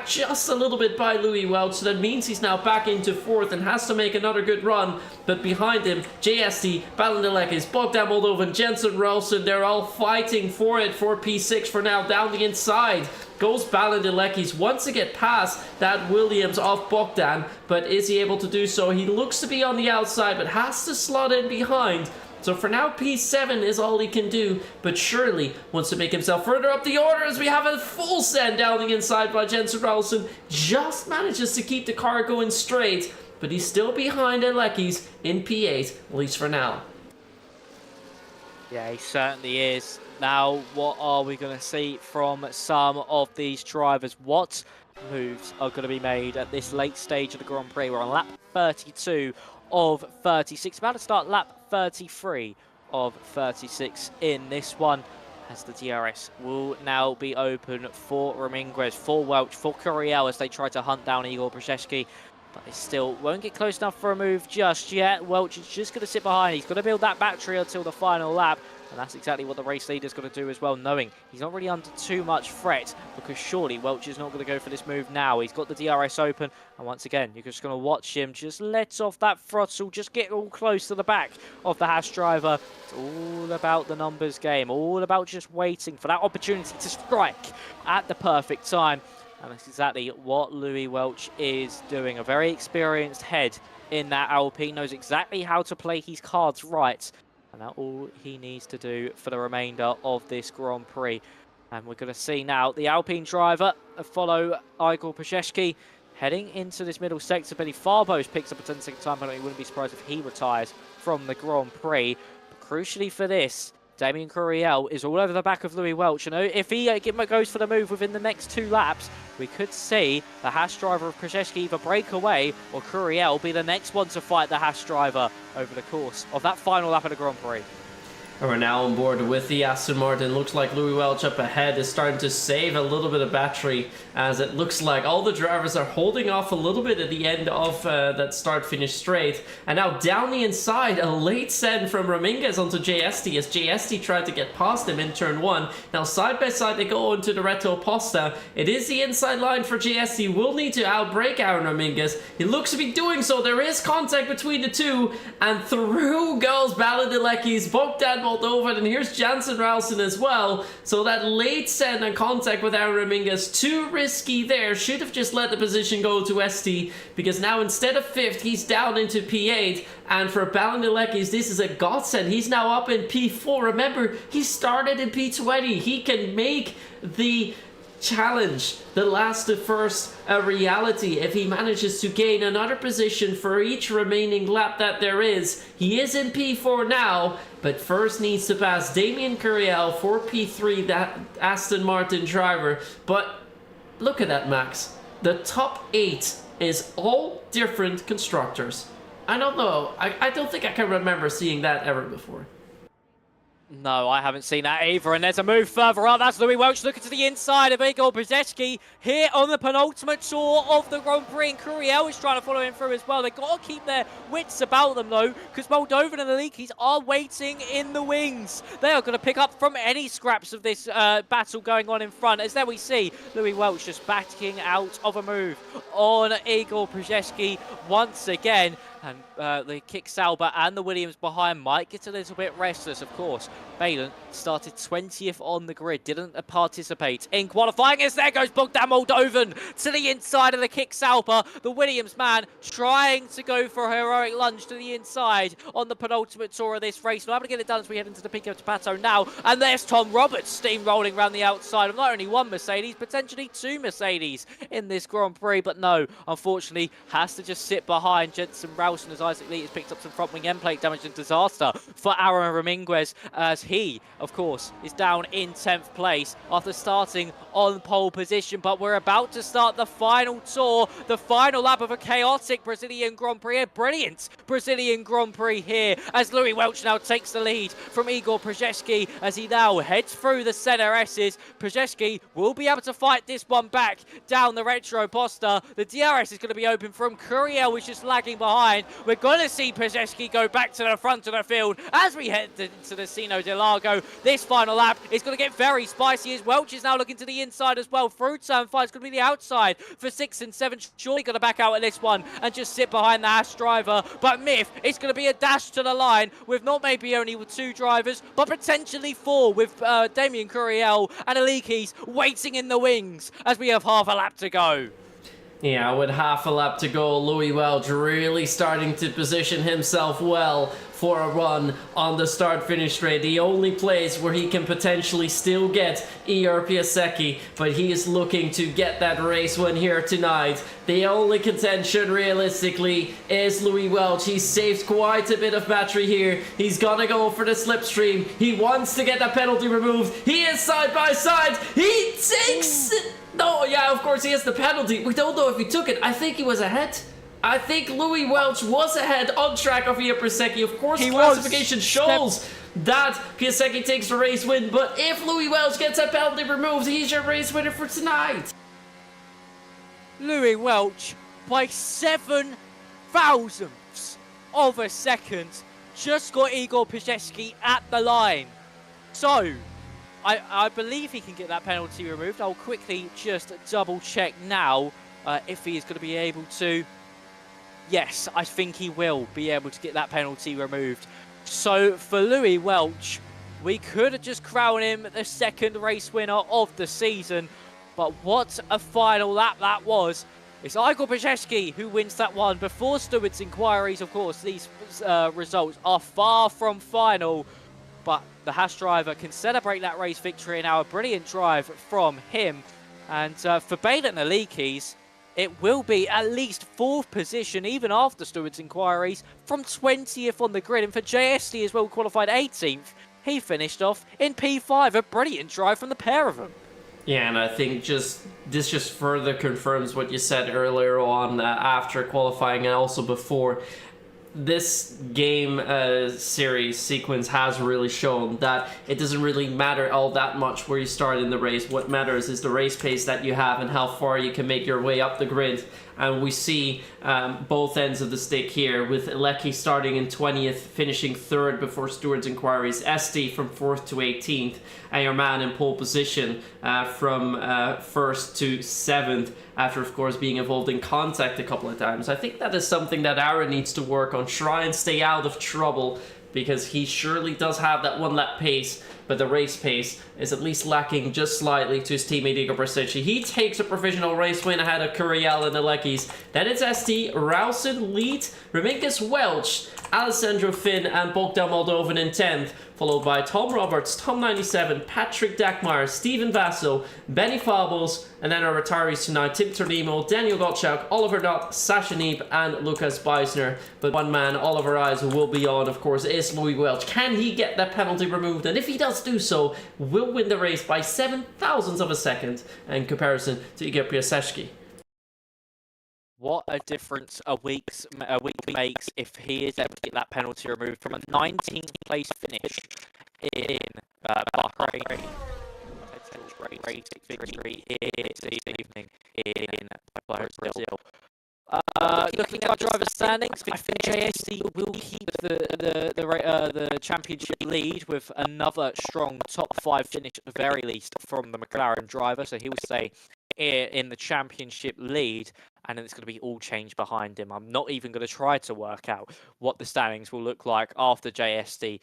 just a little bit by Louis Welch, so that means he's now back into 4th and has to make another good run. But behind him, JST, Balandelekis, Bogdan Moldovan, Jensen Rolson, they're all fighting for it for P6 for now. Down the inside goes Balandelekis, wants to get past that Williams of Bogdan, but is he able to do so? He looks to be on the outside, but has to slot in behind. So for now, P7 is all he can do, but surely wants to make himself further up the order as we have a full send down the inside by Jensen Rolson. Just manages to keep the car going straight, but he's still behind Alekis in P8, at least for now. Yeah, he certainly is. Now, what are we going to see from some of these drivers? What moves are going to be made at this late stage of the Grand Prix? We're on lap 32 of 36, about to start lap 33 of 36 in this one, as the DRS will now be open for Ramirez, for Welch, for Courier as they try to hunt down Igor Brzezinski. But they still won't get close enough for a move just yet. Welch is just going to sit behind. He's going to build that battery until the final lap. And that's exactly what the race leader's going to do as well, knowing he's not really under too much threat, because surely Welch is not going to go for this move now. He's got the DRS open, and once again, you're just going to watch him just let off that throttle, just get all close to the back of the Haas driver. It's all about the numbers game, all about just waiting for that opportunity to strike at the perfect time. And that's exactly what Louis Welch is doing. A very experienced head in that Alpine, knows exactly how to play his cards right. And that's all he needs to do for the remainder of this Grand Prix. And we're going to see now the Alpine driver follow Igor Brzezinski heading into this middle sector. Benny Farbos picks up a 10-second time penalty. Wouldn't be surprised if he retires from the Grand Prix. But crucially for this, Damien Courier is all over the back of Louis Welch. And if he goes for the move within the next 2 laps, we could see the Haas driver of Brzezinski either break away or Courier be the next one to fight the Haas driver over the course of that final lap of the Grand Prix. And we're now on board with the Aston Martin. Looks like Louis Welch up ahead is starting to save a little bit of battery, as it looks like all the drivers are holding off a little bit at the end of that start-finish straight. And now down the inside, a late send from Ramirez onto JST as JST tried to get past him in turn 1. Now side by side they go into the Reto Posta. It is the inside line for JST. Will need to outbrake Aaron Ramirez. He looks to be doing so. There is contact between the two, and through goes Baladilecki's Bogdan Moldovan, and here's Jansen Ralston as well. So that late send and contact with Aaron Ramirez, too risky there. Should have just let the position go to ST, because now instead of 5th, he's down into P8. And for Baladilecki's, this is a godsend. He's now up in P4. Remember, he started in P20. He can make the challenge, the last to first, a reality if he manages to gain another position for each remaining lap that there is. He is in P4 now, but first needs to pass Damien Curiel for P3, that Aston Martin driver. But look at that, Max. The top 8 is all different constructors. I don't know. I don't think I can remember seeing that ever before. No, I haven't seen that either. And there's a move further up. That's Louis Welch looking to the inside of Igor Brzezinski here on the penultimate tour of the Grand Prix. And Curiel is trying to follow him through as well. They've got to keep their wits about them, though, because Moldovan and the Leakies are waiting in the wings. They are going to pick up from any scraps of this battle going on in front. As there we see Louis Welch just backing out of a move on Igor Brzezinski once again. And the Kick Sauber and the Williams behind might get a little bit restless, of course. Balin started 20th on the grid, didn't participate in qualifying, as there goes Bogdan Moldovan to the inside of the Kick Sauber. The Williams man trying to go for a heroic lunge to the inside on the penultimate tour of this race. We're able to get it done as we head into the Pico de Pato now. And there's Tom Roberts steamrolling around the outside of not only one Mercedes, potentially 2 Mercedes in this Grand Prix. But no, unfortunately, has to just sit behind Jensen Ralston as Isaac Lee has picked up some front wing end plate damage and disaster for Aaron Ramirez, as he, of course, is down in 10th place after starting on pole position. But we're about to start the final tour, the final lap of a chaotic Brazilian Grand Prix, a brilliant Brazilian Grand Prix here, as Louis Welch now takes the lead from Igor Brzezinski as he now heads through the center S's. Brzezinski will be able to fight this one back down the Retro Posta. The DRS is going to be open from Curiel, which is lagging behind. We're going to see Brzezinski go back to the front of the field as we head into the Sino de Lago. This final lap is going to get very spicy as Welch is now looking to the inside as well. Through turn 5 is going to be the outside for 6 and 7. Surely going to back out at this one and just sit behind the Haas driver. But Myth, it's going to be a dash to the line with not maybe only 2 drivers, but potentially 4 with Damien Curiel and Alikis waiting in the wings as we have half a lap to go. Yeah, with half a lap to go, Louis Welch really starting to position himself well for a run on the start-finish straight. The only place where he can potentially still get Ihor Piasecki, but he is looking to get that race win here tonight. The only contention, realistically, is Louis Welch. He saved quite a bit of battery here. He's gonna go for the slipstream. He wants to get that penalty removed. He is side by side. He takes it. No, yeah, of course he has the penalty. We don't know if he took it. I think he was ahead. I think Louis Welch was ahead on track of Ihor Piasecki. Of course, classification shows that Piasecki takes the race win, but if Louis Welch gets that penalty removed, he's your race winner for tonight. Louis Welch, by 7 thousandths of a second, just got Igor Piasecki at the line. So, I believe he can get that penalty removed. I'll quickly just double check now if he is going to be able to. Yes, I think he will be able to get that penalty removed. So for Louis Welch, we could just crown him the second race winner of the season. But what a final lap that was. It's Igor Brzezinski who wins that one. Before Stewart's inquiries, of course, these results are far from final. But the Haas driver can celebrate that race victory, and our brilliant drive from him. And for Balin and the Leakies, it will be at least 4th position, even after Stewart's inquiries, from 20th on the grid. And for JST as well, qualified 18th, he finished off in P5. A brilliant drive from the pair of them. Yeah, and I think this just further confirms what you said earlier on after qualifying and also before. this game series sequence has really shown that it doesn't really matter all that much where you start in the race. What matters is the race pace that you have and how far you can make your way up the grid. And we see both ends of the stick here, with Lecky starting in 20th, finishing 3rd before Stewart's Inquiries, SD from 4th to 18th, and your man in pole position from 1st to 7th, after of course being involved in contact a couple of times. I think that is something that Aaron needs to work on, try and stay out of trouble, because he surely does have that 1 lap pace, but the race pace is at least lacking just slightly to his teammate Igor Brasici. He takes a provisional race win ahead of Curiel and the Leckies. Then it's SD, Rowson lead, Reminkus Welch, Alessandro Finn and Bogdan Moldovan in 10th, followed by Tom Roberts, Tom 97, Patrick Dackmeyer, Steven Vasso, Benny Fables, and then our retirees tonight, Tim Ternimo, Daniel Gottschalk, Oliver Knott, Sasha Neeb, and Lucas Beisner. But one man all of our eyes will be on, of course, is Louis Welch. Can he get that penalty removed? And if he does do so, will win the race by 7,000ths of a second in comparison to Igor Piasecki. What a difference a week makes if he is able to get that penalty removed from a 19th place finish in Bahrain. Great victory here this evening in Brazil. Looking at our driver standings, I think JSC will keep the championship lead with another strong top 5 finish at the very least from the McLaren driver, so he will stay in the championship lead, and then it's going to be all change behind him. I'm not even going to try to work out what the standings will look like after JSD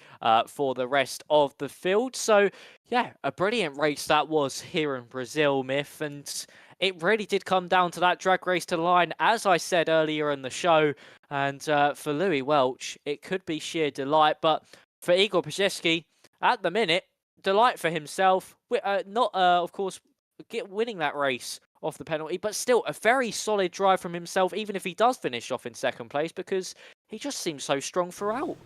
for the rest of the field. So yeah, a brilliant race that was here in Brazil, Myth, and it really did come down to that drag race to the line, as I said earlier in the show. And for Louis Welch, it could be sheer delight, but for Igor Piasecki, at the minute, delight for himself. Not, of course, winning that race off the penalty, but still a very solid drive from himself, even if he does finish off in 2nd place, because he just seems so strong throughout.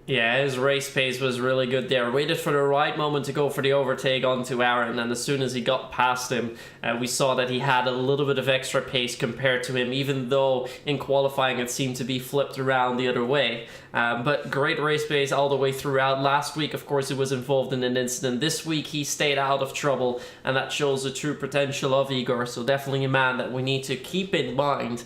Yeah, his race pace was really good there. Waited for the right moment to go for the overtake onto Aaron, and as soon as he got past him, we saw that he had a little bit of extra pace compared to him, even though in qualifying it seemed to be flipped around the other way. But great race pace all the way throughout. Last week, of course, he was involved in an incident. This week, he stayed out of trouble, and that shows the true potential of Igor. So definitely a man that we need to keep in mind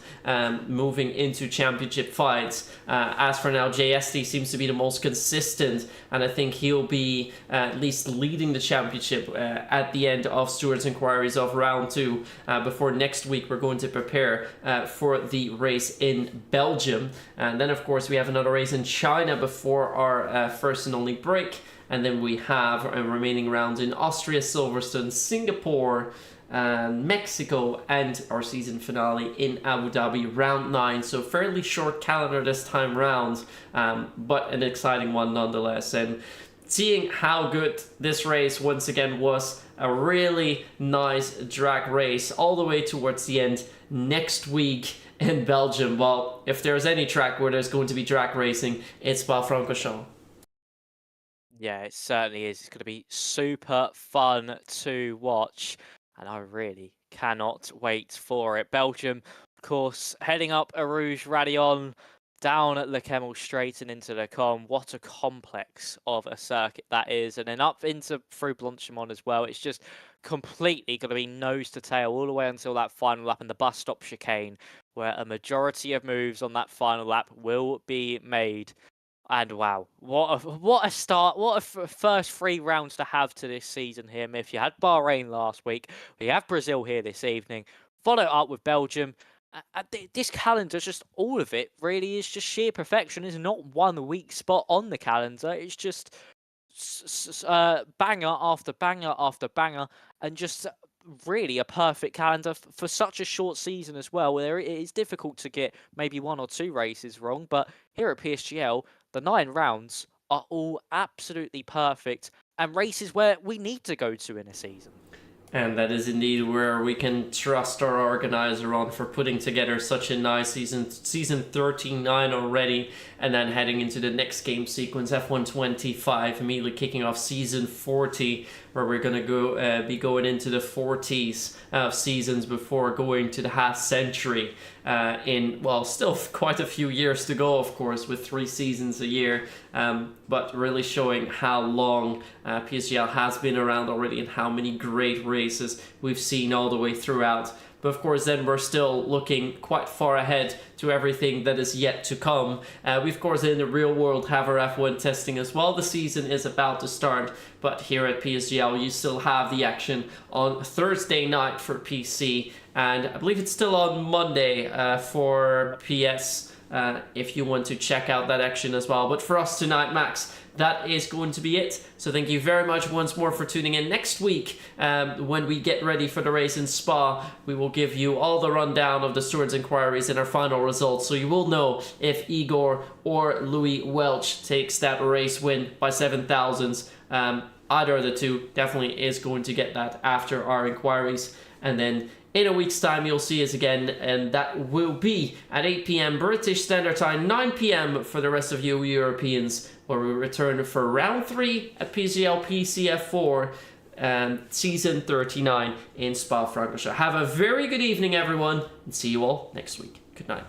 moving into championship fights. As for now, JSD seems to be the most consistent, and I think he'll be at least leading the championship at the end of Stewart's Inquiries of round 2. Before next week, we're going to prepare for the race in Belgium, and then of course we have another race in China before our first and only break, and then we have remaining rounds in Austria, Silverstone, Singapore, Mexico, and our season finale in Abu Dhabi, round 9. So fairly short calendar this time round, but an exciting one nonetheless. And seeing how good this race once again was, a really nice drag race all the way towards the end next week in Belgium. Well, if there's any track where there's going to be drag racing, it's Spa-Francorchamps. Yeah, it certainly is. It's going to be super fun to watch, and I really cannot wait for it. Belgium, of course, heading up Arouge Radion, down at Le Kemmel Straight and into Le Com. What a complex of a circuit that is. And then up into through Blanchimont as well. It's just completely going to be nose to tail all the way until that final lap and the bus stop chicane, where a majority of moves on that final lap will be made. And wow, what a start, what a first 3 rounds to have to this season here, Myth. You had Bahrain last week, we have Brazil here this evening, follow up with Belgium. This calendar, just all of it, really is just sheer perfection. There's not one weak spot on the calendar. It's just banger after banger after banger, and just really a perfect calendar for such a short season as well, where it is difficult to get maybe 1 or 2 races wrong. But here at PSGL, the 9 rounds are all absolutely perfect, and races where we need to go to in a season. And that is indeed where we can trust our organizer on for putting together such a nice season 39 already, and then heading into the next game sequence, F1 25, immediately kicking off season 40 where we're going to be going into the 40s of seasons before going to the half century in, well, still quite a few years to go, of course, with 3 seasons a year, but really showing how long PSGL has been around already and how many great races we've seen all the way throughout. But of course, then we're still looking quite far ahead to everything that is yet to come. We, of course, in the real world have our F1 testing as well. The season is about to start, but here at PSGL, you still have the action on Thursday night for PC, and I believe it's still on Monday for PS, if you want to check out that action as well. But for us tonight, Max, that is going to be it. So thank you very much once more for tuning in. Next week, when we get ready for the race in Spa, we will give you all the rundown of the stewards' inquiries and our final results, so you will know if Igor or Louis Welch takes that race win by 7 thousandths. Either of the two definitely is going to get that after our inquiries. And then in a week's time, you'll see us again, and that will be at 8 p.m. British Standard Time, 9 p.m. for the rest of you Europeans, where we return for round 3 at PSGL PCF4, season 39 in Spa-Francorchamps. Have a very good evening, everyone, and see you all next week. Good night.